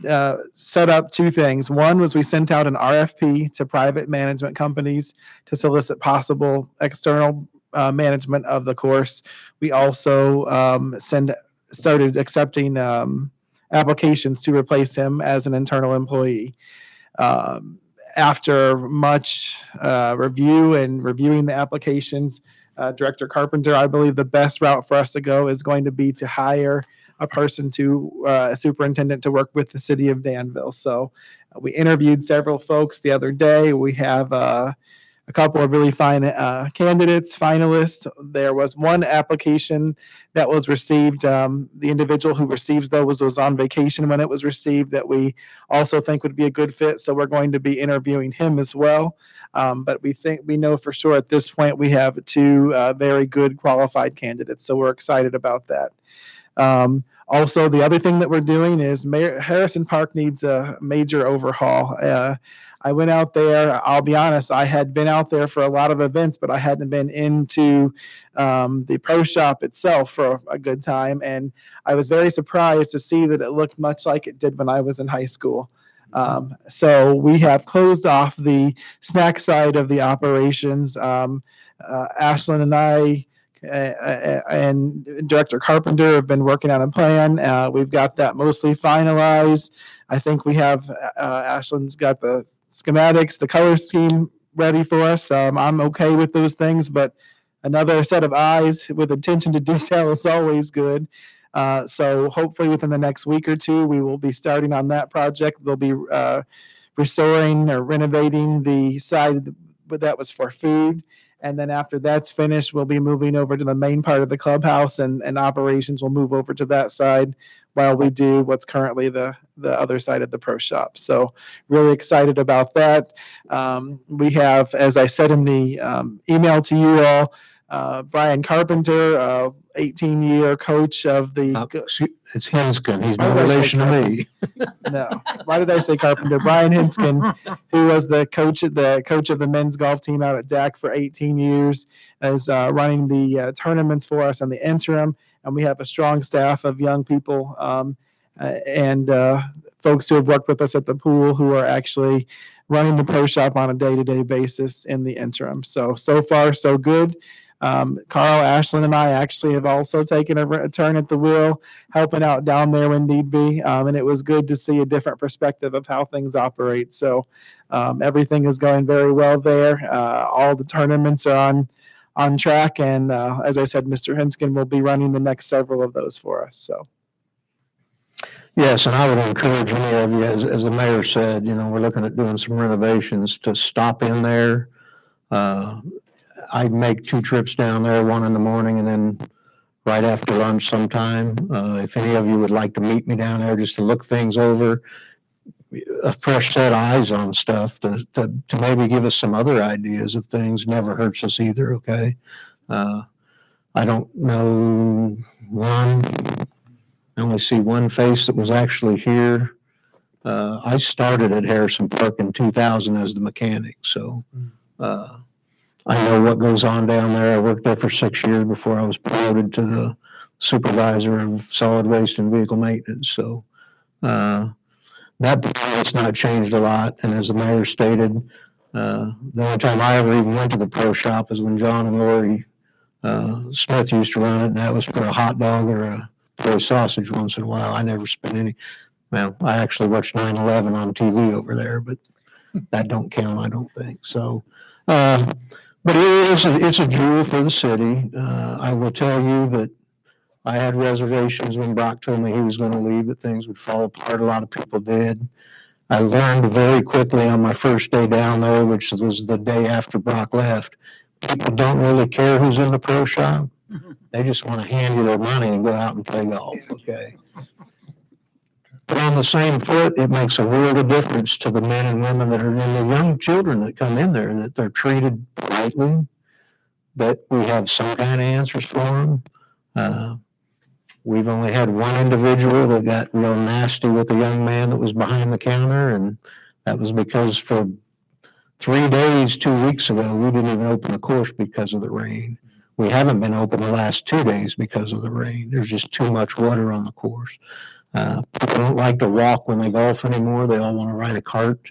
set up 2 things. One was we sent out an RFP to private management companies to solicit possible external management of the course. We also started accepting applications to replace him as an internal employee. After much review and reviewing the applications, Director Carpenter, I believe the best route for us to go is going to be to hire a person a superintendent to work with the city of Danville. So we interviewed several folks the other day. We have a couple of really fine candidates, finalists. There was one application that was received. The individual who receives those was on vacation when it was received, that we also think would be a good fit. So we're going to be interviewing him as well. But we know for sure at this point we have 2 very good qualified candidates. So we're excited about that. Also, the other thing that we're doing is Harrison Park needs a major overhaul. I went out there. I'll be honest, I had been out there for a lot of events, but I hadn't been into the pro shop itself for a good time. And I was very surprised to see that it looked much like it did when I was in high school. So we have closed off the snack side of the operations. Ashlyn and I and Director Carpenter have been working on a plan. We've got that mostly finalized. I think we have, Ashlyn's got the schematics, the color scheme ready for us. I'm okay with those things, but another set of eyes with attention to detail is always good. So hopefully within the next week or two, we will be starting on that project. They'll be restoring or renovating the side that was for food. And then after that's finished, we'll be moving over to the main part of the clubhouse, and operations will move over to that side while we do what's currently the other side of the pro shop. So really excited about that. We have, as I said in the email to you all, Brian Carpenter, 18-year coach of the. It's Henskin. He's Why no did I say relation to me. No. Why did I say Carpenter? Brian Hinskin, who was the coach of the men's golf team out at DAC for 18 years, is running the tournaments for us in the interim. And we have a strong staff of young people and folks who have worked with us at the pool who are actually running the pro shop on a day-to-day basis in the interim. So far, so good. Carl, Ashlyn, and I actually have also taken a turn at the wheel, helping out down there when need be. And it was good to see a different perspective of how things operate. So everything is going very well there. All the tournaments are on track. And as I said, Mr. Henskin will be running the next several of those for us. So. Yes, and I would encourage any of you, as the mayor said, we're looking at doing some renovations, to stop in there. I'd make 2 trips down there, one in the morning and then right after lunch sometime. If any of you would like to meet me down there just to look things over, a fresh set of eyes on stuff to maybe give us some other ideas of things never hurts us either, okay? I don't know I only see one face that was actually here. I started at Harrison Park in 2000 as the mechanic, so I know what goes on down there. I worked there for 6 years before I was promoted to the supervisor of solid waste and vehicle maintenance. So that part has not changed a lot. And as the mayor stated, the only time I ever even went to the pro shop is when John and Lori Smith used to run it, and that was for a hot dog or a Philly sausage once in a while. I never spent any. Well, I actually watched 9/11 on TV over there, but that don't count, I don't think. So. But it's a jewel for the city. I will tell you that I had reservations when Brock told me he was going to leave, that things would fall apart. A lot of people did. I learned very quickly on my first day down there, which was the day after Brock left, people don't really care who's in the pro shop. They just want to hand you their money and go out and play golf, okay? But on the same foot, it makes a world of difference to the men and women that are in the young children that come in there, that they're treated politely, that we have some kind of answers for them. We've only had one individual that got real nasty with a young man that was behind the counter, and that was because for 3 days, 2 weeks ago, we didn't even open the course because of the rain. We haven't been open the last 2 days because of the rain. There's just too much water on the course. People don't like to walk when they golf anymore. They all want to ride a cart.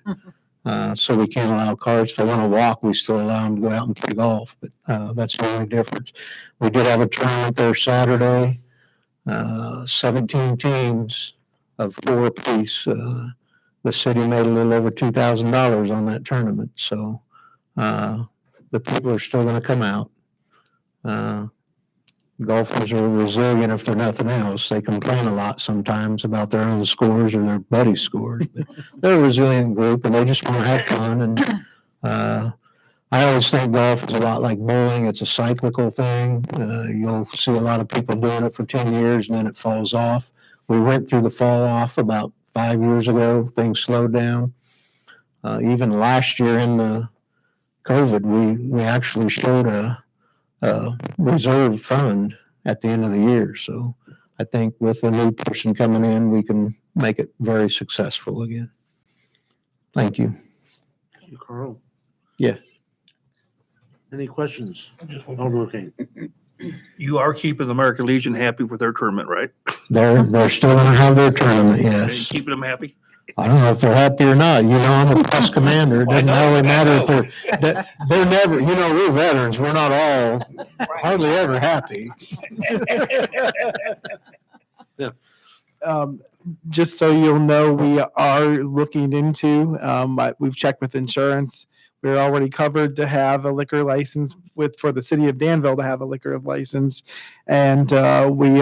So we can't allow carts. If they want to walk, we still allow them to go out and play golf. But that's the only difference. We did have a tournament there Saturday. 17 teams of 4 apiece. The city made a little over $2,000 on that tournament. So the people are still going to come out. Golfers are resilient if they're nothing else. They complain a lot sometimes about their own scores or their buddies' scores. But they're a resilient group, and they just want to have fun. And I always think golf is a lot like bowling. It's a cyclical thing. You'll see a lot of people doing it for 10 years, and then it falls off. We went through the fall off about 5 years ago. Things slowed down. Even last year in the COVID, we actually showed a reserve fund at the end of the year. So I think with a new person coming in, we can make it very successful again. Thank you. Thank you, Carl. Yes. Any questions? Alderman King. You are keeping the American Legion happy with their tournament, right? They're still going to have their tournament, And yes. keeping them happy? I don't know if they're happy or not. You know, I'm a bus commander. It doesn't really matter if they're never, you know, we're veterans. We're not all hardly ever happy. Just so you'll know, we are looking into, we've checked with insurance. We're already covered to have a liquor license for the city of Danville to have a liquor license. And we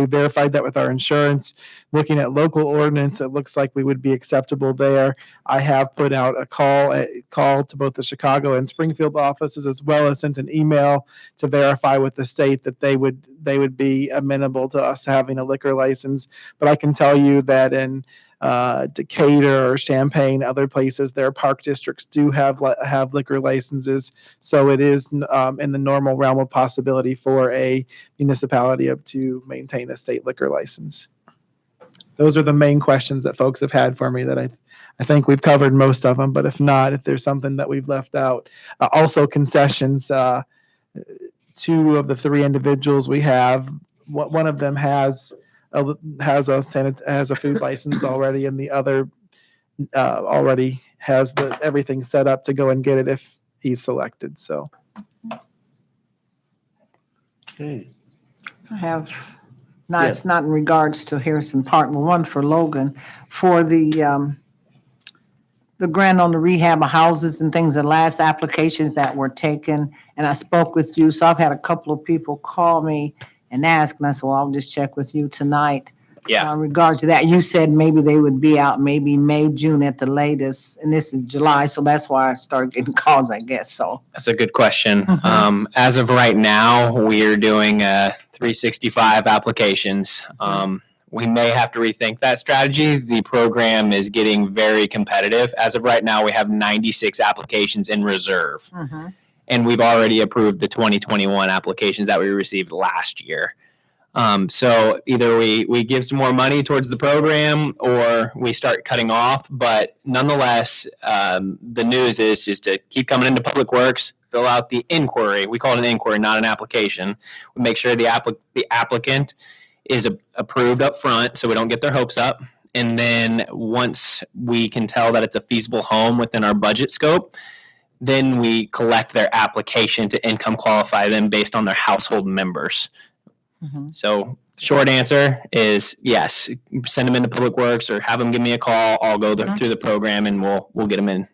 verified that with our insurance. Looking at local ordinance, it looks like we would be acceptable there. I have put out a call to both the Chicago and Springfield offices, as well as sent an email to verify with the state that they would be amenable to us having a liquor license. But I can tell you that in Decatur or Champaign, other places, their park districts do have liquor licenses. So it is in the normal realm of possibility for a municipality to maintain a state liquor license. Those are the main questions that folks have had for me that I think we've covered most of them, but if not, if there's something that we've left out. Also concessions, 2 of the 3 individuals we have, one of them has a food license already, and the other already has everything set up to go and get it if he's selected. So. Okay. I have, it's not in regards to Harrison Park, but one for Logan, for the grant on the rehab of houses and things, the last applications that were taken, and I spoke with you, so I've had a couple of people call me and ask, and I said, well, I'll just check with you tonight. Yeah. In regards to that, you said maybe they would be out maybe May, June at the latest, and this is July, so that's why I started getting calls, I guess, so. That's a good question. Mhm. As of right now, we are doing 365 applications. We may have to rethink that strategy. The program is getting very competitive. As of right now, we have 96 applications in reserve. Mhm. And we've already approved the 2021 applications that we received last year. So either we give some more money towards the program or we start cutting off. But nonetheless, the news is just to keep coming into Public Works, fill out the inquiry. We call it an inquiry, not an application. We make sure the applicant is approved up front so we don't get their hopes up. And then once we can tell that it's a feasible home within our budget scope, then we collect their application to income qualify them based on their household members. Mhm. So short answer is yes, send them into Public Works or have them give me a call. I'll go through the program and we'll get them in.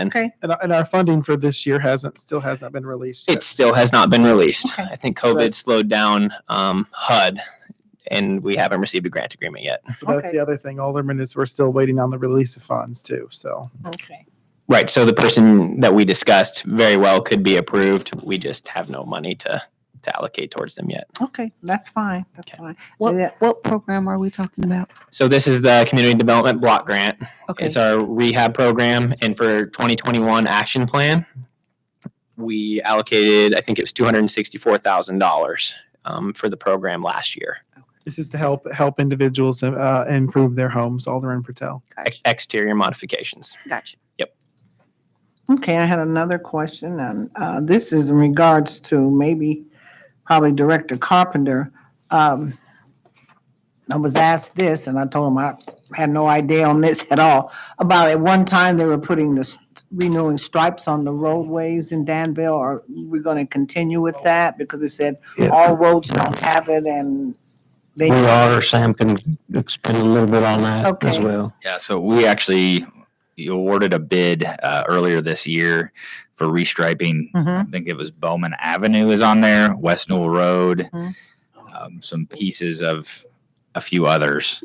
Okay. And our funding for this year still hasn't been released yet. It still has not been released. Okay. I think COVID slowed down HUD and we haven't received a grant agreement yet. So that's Okay. the other thing, Alderman, is we're still waiting on the release of funds too, so. Okay. Right. So the person that we discussed very well could be approved. We just have no money to allocate towards them yet. Okay, that's fine, that's fine. What, Yeah. what program are we talking about? So this is the Community Development Block Grant. Okay. It's our rehab program, and for 2021 action plan, we allocated, I think it was $264,000 for the program last year. This is to help individuals improve their homes, Alderman Patel. Exterior modifications. Gotcha. Okay, I had another question, and this is in regards to probably Director Carpenter. I was asked this, and I told him I had no idea on this at all. About at one time, they were putting renewing stripes on the roadways in Danville. Are we going to continue with that? Because it said all roads don't have it, and they. We are, Sam can expand a little bit on that as Okay. well. Yeah, so we actually awarded a bid earlier this year for restriping. Mhm. I think it was Bowman Avenue is on there, West Newell Road, Mhm. some pieces of a few others.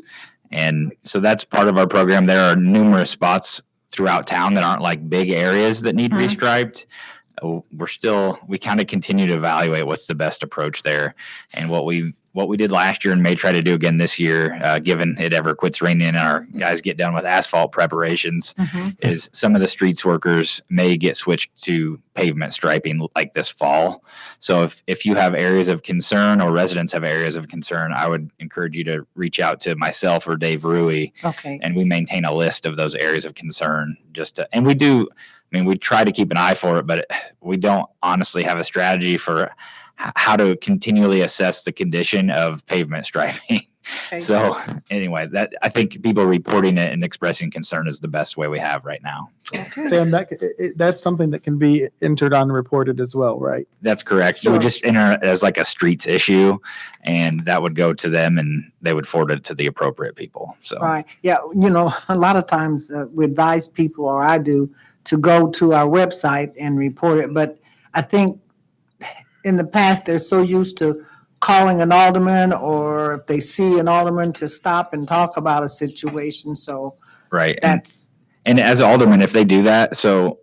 And so that's part of our program. There are numerous spots throughout town that aren't like big areas that need Mhm. restriped. We kind of continue to evaluate what's the best approach there. And what we did last year and may try to do again this year, given it ever quits raining and our guys get done with asphalt preparations, Mhm. is some of the streets workers may get switched to pavement striping like this fall. So if you have areas of concern or residents have areas of concern, I would encourage you to reach out to myself or Dave Rui, Okay. and we maintain a list of those areas of concern and we try to keep an eye for it, but we don't honestly have a strategy for how to continually assess the condition of pavement striping. Okay. So anyway, that I think people reporting it and expressing concern is the best way we have right now. Sam, that's something that can be entered on reported as well, right? That's correct. You would just enter it as like a streets issue, and that would go to them, and they would forward it to the appropriate people. So Right. Yeah. A lot of times we advise people, or I do, to go to our website and report it. But I think in the past, they're so used to calling an alderman, or if they see an alderman, to stop and talk about a situation. So right. that's, And as alderman, if they do that, so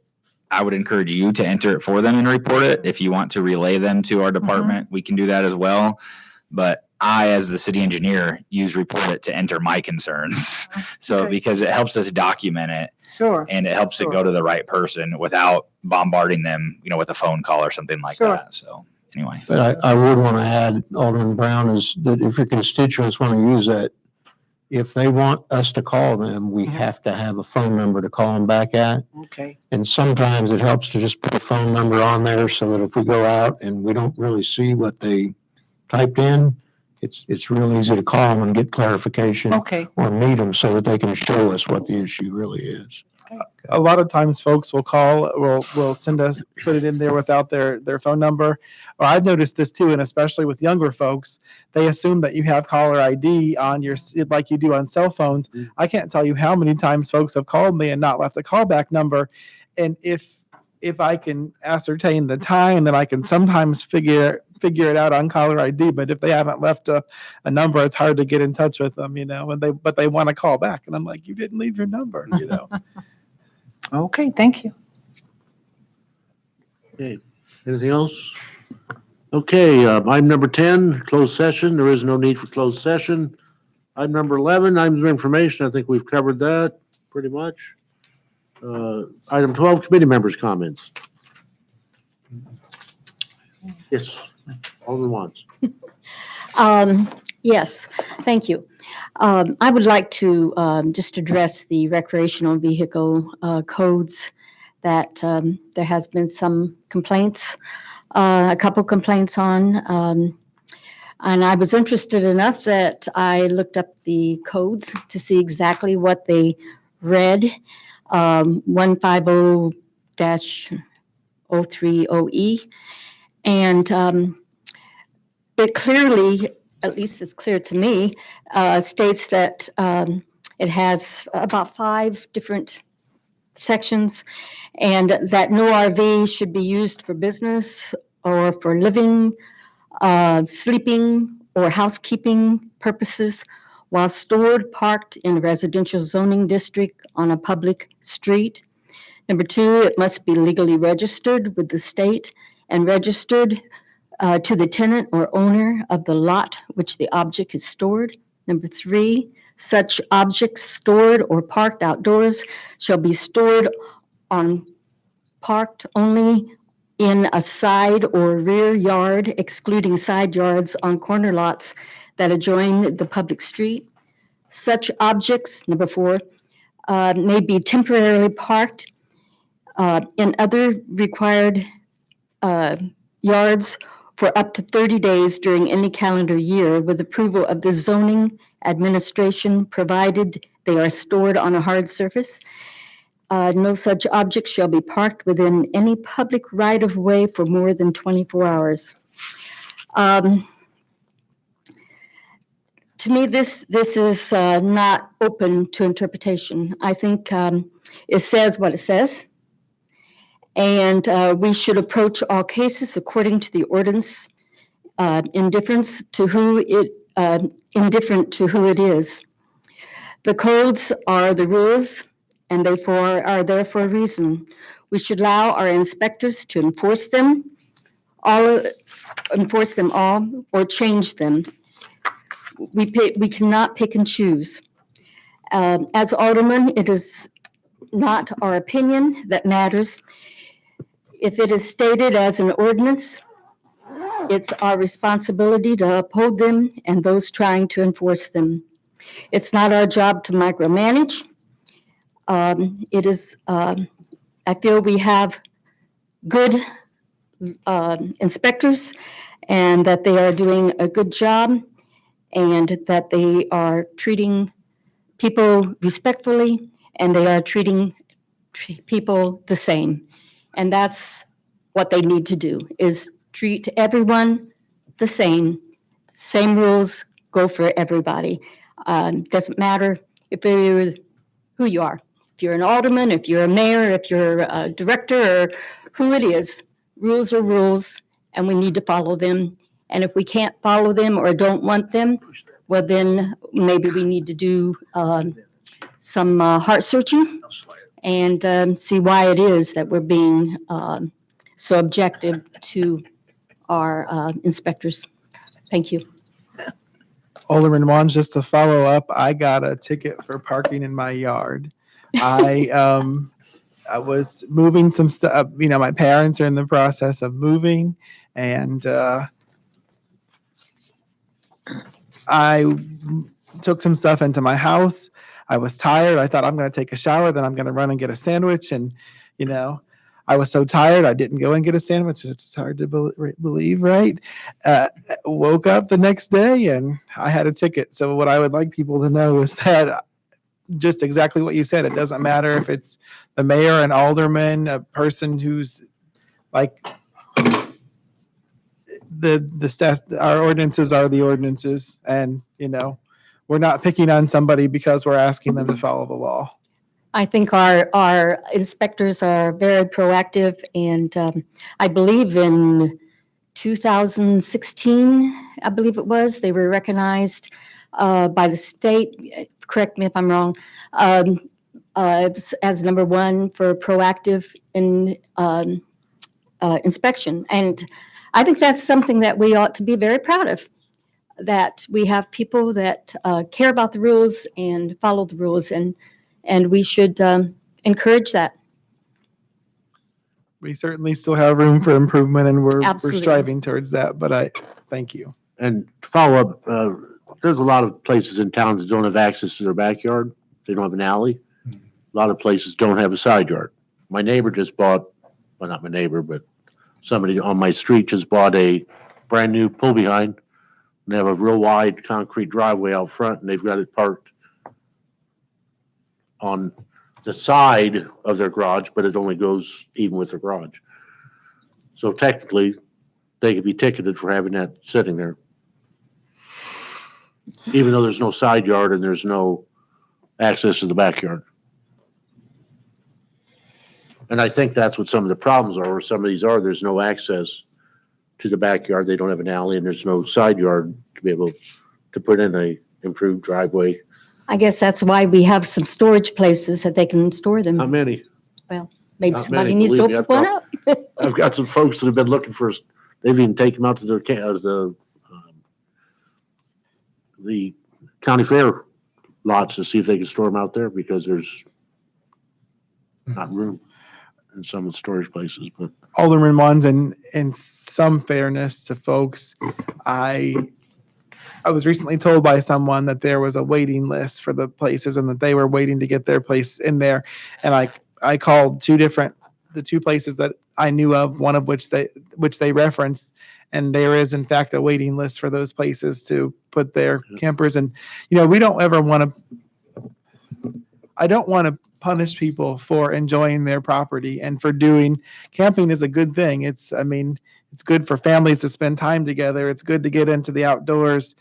I would encourage you to enter it for them and report it. If you want to relay them to our department, we can do that as well. But I, as the city engineer, use report it to enter my concerns. So Okay. because it helps us document it, sure. and it helps it go to the right person without bombarding them, with a phone call or something like Sure. that. So anyway. But I would want to add, Alderman Brown, is that if your constituents want to use that, if they want us to call them, we have to have a phone number to call them back at. Okay. And sometimes it helps to just put a phone number on there so that if we go out and we don't really see what they typed in, it's real easy to call them and get clarification Okay. or meet them so that they can show us what the issue really is. A lot of times folks will call, will send us, put it in there without their phone number. Or I've noticed this too, and especially with younger folks, they assume that you have caller ID on your, like you do on cell phones. I can't tell you how many times folks have called me and not left a callback number. And if I can ascertain the time, then I can sometimes figure it out on caller ID. But if they haven't left a number, it's hard to get in touch with them, but they want to call back. And I'm like, you didn't leave your number, Okay. Thank you. Okay, anything else? Okay, item number 10, closed session. There is no need for closed session. Item number 11, items of information. I think we've covered that pretty much. Item 12, committee members' comments. Yes, Alderman Watts. Yes, thank you. I would like to just address the recreational vehicle codes that there has been some complaints, a couple complaints on. And I was interested enough that I looked up the codes to see exactly what they read. 150-030E. And it clearly, at least it's clear to me, states that it has about 5 different sections, and that no RV should be used for business or for living, sleeping, or housekeeping purposes while stored, parked in a residential zoning district on a public street. Number 2, it must be legally registered with the state and registered to the tenant or owner of the lot which the object is stored. Number 3, such objects stored or parked outdoors shall be stored parked only in a side or rear yard, excluding side yards on corner lots that adjoin the public street. Such objects, number 4, may be temporarily parked in other required yards for up to 30 days during any calendar year with approval of the zoning administration, provided they are stored on a hard surface. No such objects shall be parked within any public right-of-way for more than 24 hours. To me, this is not open to interpretation. I think it says what it says, and we should approach all cases according to the ordinance, indifferent to who it is. The codes are the rules, and therefore are there for a reason. We should allow our inspectors to enforce them all, or change them. We cannot pick and choose. As aldermen, it is not our opinion that matters. If it is stated as an ordinance, it's our responsibility to uphold them and those trying to enforce them. It's not our job to micromanage. It is, I feel we have good inspectors and that they are doing a good job, and that they are treating people respectfully, and they are treating people the same. And that's what they need to do, is treat everyone the same. Same rules go for everybody. Doesn't matter if you're who you are. If you're an alderman, if you're a mayor, if you're a director, or who it is, rules are rules, and we need to follow them. And if we can't follow them or don't want them, well, then maybe we need to do some heart searching and see why it is that we're being so objective to our inspectors. Thank you. Alderman Wands, just to follow up, I got a ticket for parking in my yard. I was moving some stuff. My parents are in the process of moving, and I took some stuff into my house. I was tired. I thought I'm going to take a shower, then I'm going to run and get a sandwich. And, I was so tired, I didn't go and get a sandwich. It's hard to believe, right? Woke up the next day and I had a ticket. So what I would like people to know is that just exactly what you said. It doesn't matter if it's the mayor, an alderman, a person who's like the staff. Our ordinances are the ordinances, and we're not picking on somebody because we're asking them to follow the law. I think our inspectors are very proactive, and I believe in 2016, I believe it was, they were recognized by the state, correct me if I'm wrong, as number one for proactive inspection. And I think that's something that we ought to be very proud of, that we have people that care about the rules and follow the rules, and we should encourage that. We certainly still have room for improvement, and we're Absolutely. striving towards that. But I thank you. And to follow up, there's a lot of places in towns that don't have access to their backyard. They don't have an alley. A lot of places don't have a side yard. My neighbor just bought, well, not my neighbor, but somebody on my street just bought a brand new pull behind. And they have a real wide concrete driveway out front, and they've got it parked on the side of their garage, but it only goes even with their garage. So technically, they could be ticketed for having that sitting there, even though there's no side yard and there's no access to the backyard. And I think that's what some of the problems are, where some of these are, there's no access to the backyard. They don't have an alley, and there's no side yard to be able to put in a improved driveway. I guess that's why we have some storage places that they can store them. How many? Maybe Not somebody many, needs to believe me, open one up. I've got some folks that have been looking for, they've even taken them out to the county fair lots to see if they can store them out there, because there's not room in some of the storage places. But Alderman Wands, and in some fairness to folks, I was recently told by someone that there was a waiting list for the places and that they were waiting to get their place in there. And I called the two places that I knew of, one of which they referenced, and there is in fact a waiting list for those places to put their campers. And we don't ever want to. I don't want to punish people for enjoying their property and for doing camping is a good thing. It's good for families to spend time together. It's good to get into the outdoors.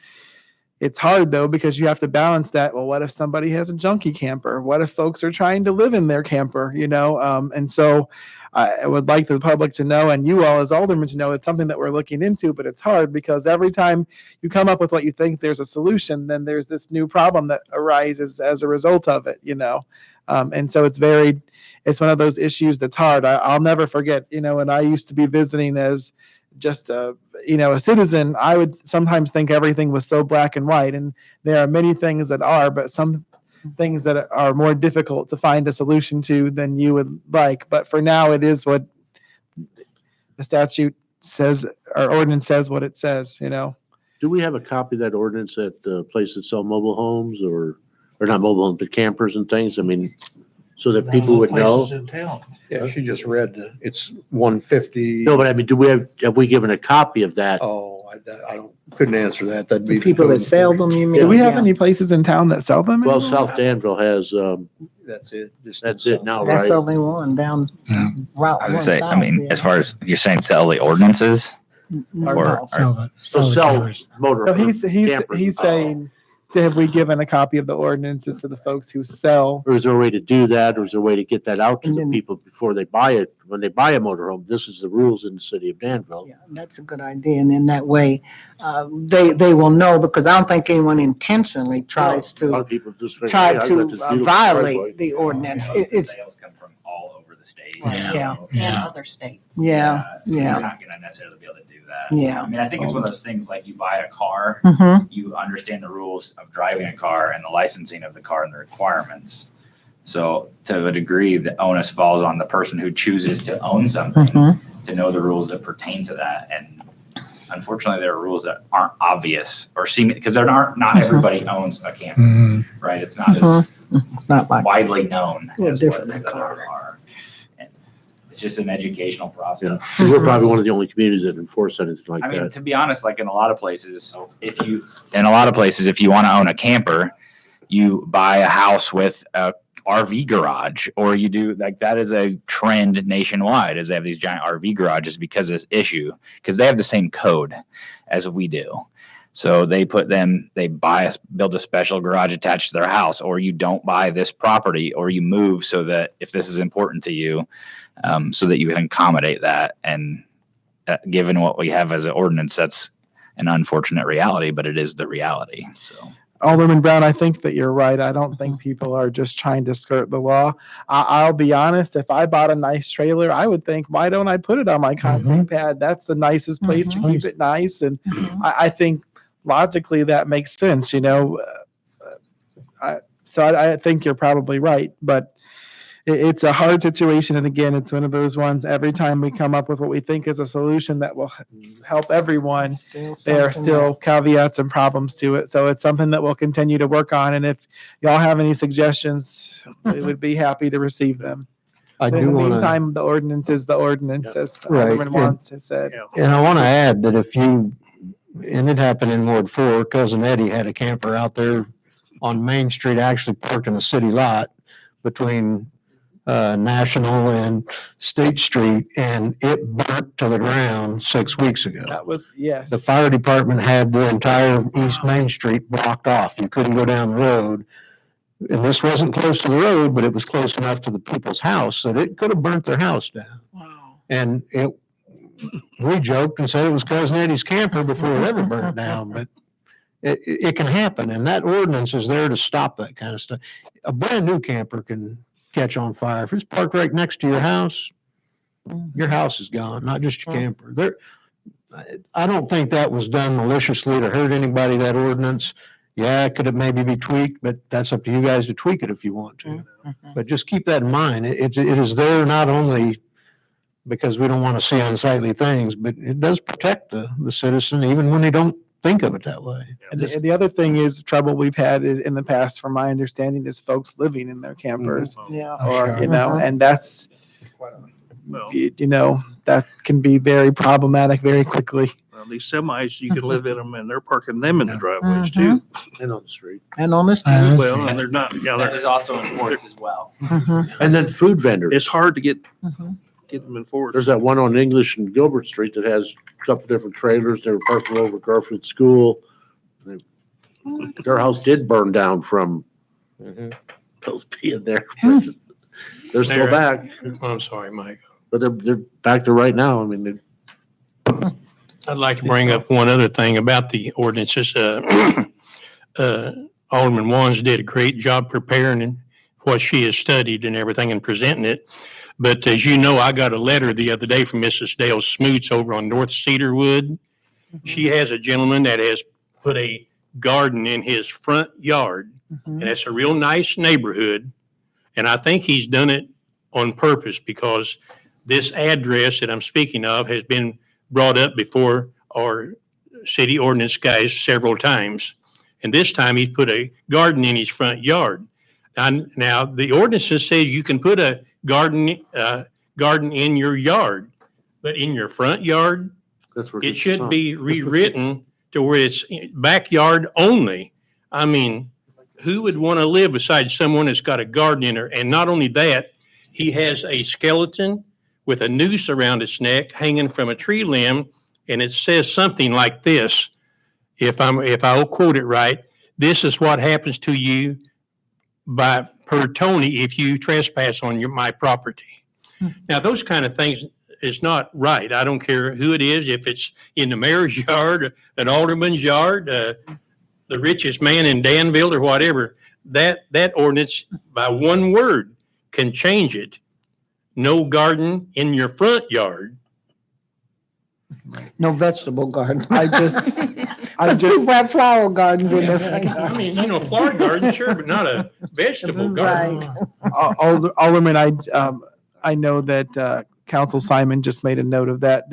It's hard though, because you have to balance that. Well, what if somebody has a junkie camper? What if folks are trying to live in their camper, and so I would like the public to know, and you all as aldermen to know, it's something that we're looking into, but it's hard because every time you come up with what you think there's a solution, then there's this new problem that arises as a result of it, and so it's one of those issues that's hard. I'll never forget, when I used to be visiting as just a citizen, I would sometimes think everything was so black and white, and there are many things that are, but some things that are more difficult to find a solution to than you would like. But for now, it is what the statute says, or ordinance says what it says, do we have a copy of that ordinance at places that sell mobile homes or not mobile homes, but campers and things? I mean, so that people would know? Places in town. Yeah, she just read, it's 150. No, but I mean, have we given a copy of that? Oh, I don't, couldn't answer that. That'd be. The people that sell them, you mean? Do we have Yeah. any places in town that sell them? Well, anymore? South Danville has, That's it. Just that's it now, That's right? only one down Yeah. Route I was one gonna say, south, I mean, yeah. as far as you're saying, sell the ordinances. Or- So sell motor. No, he's campers. saying, have we given a copy of the ordinances to the folks who sell? Or is there a way to do that, or is there a way to get that out to And the then- people before they buy it? When they buy a motorhome, this is the rules in the city of Danville. Yeah, that's a good idea. And in that way, they will know, because I don't think anyone intentionally tries A lot to of people just figure, "Hey, I've got this beautiful driveway." violate the ordinance. It's, Sales come from all over the state. yeah, And other states. yeah, So yeah, You're not gonna necessarily be able to do that. yeah. I mean, I think it's one of those things, like you buy a car, Mm-hmm. you understand the rules of driving a car and the licensing of the car and the requirements. So to a degree, the onus falls on the person who chooses to own something Mm-hmm. to know the rules that pertain to that. And unfortunately, there are rules that aren't obvious or seem, because there aren't, not everybody owns a camper, Mhm. right? It's not as Not like, widely known Well, as different what than the car. other are. And it's just an educational process. Yeah, 'cause we're probably one of the only communities that enforce anything like I mean, that. to be honest, like in a lot of places, if you want to own a camper, you buy a house with a RV garage, or you do, like, that is a trend nationwide, is they have these giant RV garages because of this issue, because they have the same code as we do. So they build a special garage attached to their house, or you don't buy this property, or you move so that if this is important to you, so that you can accommodate that. And given what we have as an ordinance, that's an unfortunate reality, but it is the reality. So Alderman Brown, I think that you're right. I don't think people are just trying to skirt the law. I'll be honest, if I bought a nice trailer, I would think, why don't I put it on my concrete pad? That's the nicest place to keep it nice. And I think logically that makes sense, you know? I think you're probably right, but it's a hard situation. And again, it's one of those ones, every time we come up with what we think is a solution that will help everyone, there are still caveats and problems to it. So it's something that we'll continue to work on. And if y'all have any suggestions, we would be happy to receive them. I But in do the want to, meantime, the ordinance is the ordinance, as Right, Alderman Watts has said. and I want to add that and it happened in Ward 4, Cousin Eddie had a camper out there on Main Street, actually parked in a city lot between National and State Street, and it burnt to the ground 6 weeks ago. That was, yes. The fire department had the entire East Main Street blocked off. You couldn't go down the road. And this wasn't close to the road, but it was close enough to the people's house that it could have burnt their house down. Wow. And we joked and said it was Cousin Eddie's camper before it ever burned down, but it can happen. And that ordinance is there to stop that kind of stuff. A brand new camper can catch on fire. If it's parked right next to your house is gone, not just your camper. I don't think that was done maliciously to hurt anybody, that ordinance. Yeah, could it maybe be tweaked, but that's up to you guys to tweak it if you want to. But just keep that in mind. It is there not only because we don't want to see unsightly things, but it does protect the citizen even when they don't think of it that way. And the other thing is trouble we've had is in the past, from my understanding, is folks living in their campers. Yeah. Or, you know, and that's, Well, you know, that can be very problematic very quickly. well, these semis, you can live in them and they're parking them in the driveways too. And on the street. And on this, Well, and they're not, yeah, That they're, is also enforced as well. And then food vendors. it's hard to get them enforced. There's that one on English and Gilbert Street that has a couple different trailers. They were parked over Garfield School. Their house did burn down from those being there. They're still back, I'm sorry, Mike. but they're back to right now. I mean, I'd like to bring up one other thing about the ordinances. Alderman Wands did a great job preparing what she has studied and everything and presenting it. But as you know, I got a letter the other day from Mrs. Dale Smoots over on North Cedarwood. She has a gentleman that has put a garden in his front yard, and it's a real nice neighborhood. And I think he's done it on purpose because this address that I'm speaking of has been brought up before our city ordinance guys several times. And this time he's put a garden in his front yard. Now, the ordinances say you can put a garden in your yard, but in your front yard, That's where it gets the should sun. be rewritten to where it's backyard only. I mean, who would want to live beside someone that's got a garden in there? And not only that, he has a skeleton with a noose around its neck hanging from a tree limb, and it says something like this. If I'll quote it right, this is what happens to you per Tony if you trespass on my property. Now, those kind of things is not right. I don't care who it is, if it's in the mayor's yard, an alderman's yard, the richest man in Danville or whatever. That ordinance by one word can change it. No garden in your front yard. No vegetable garden. I just, People have flower gardens in their front I yard. mean, flower garden, sure, but not a vegetable garden. Right. Alderman, I know that Council Simon just made a note of that.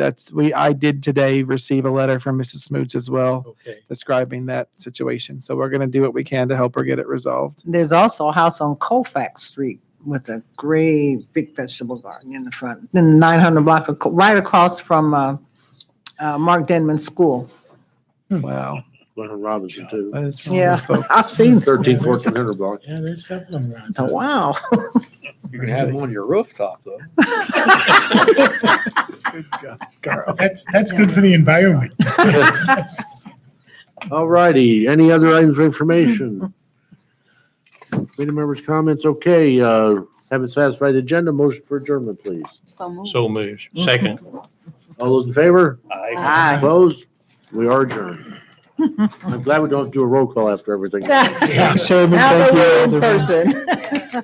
I did today receive a letter from Mrs. Smoots as well, Okay. describing that situation. So we're going to do what we can to help her get it resolved. There's also a house on Colfax Street with a great big vegetable garden in the front. Then the 900 block, right across from Mark Denman's school. Wow. Glenn Robinson too. That is from Yeah, folks. I've seen. 1400 block. Yeah, there's several of them around. So, wow. You can have them on your rooftop though. Good God. That's good for the environment. That's- All righty. Any other items of information? Committee members' comments? Okay, haven't satisfied the agenda. Motion for adjournment, please. So moves. Second. All those in favor? Aye. Opposed? We are adjourned. I'm glad we don't have to do a roll call after everything. Thanks, Chairman. Now Thank that you, we're in Alderman. person.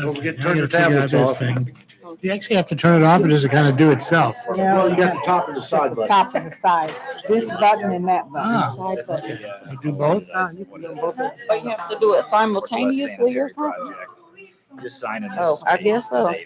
Don't forget to Now turn I your gotta figure out tablets this off. thing. Do you actually have to turn it off or does it kind of do itself? Well, you got the top and the side button. Top and the side. This button and that Ah. button. Side button. You do both? You can do both at the But same you have time. to do it simultaneously or something? Just signing Oh, I guess so. there.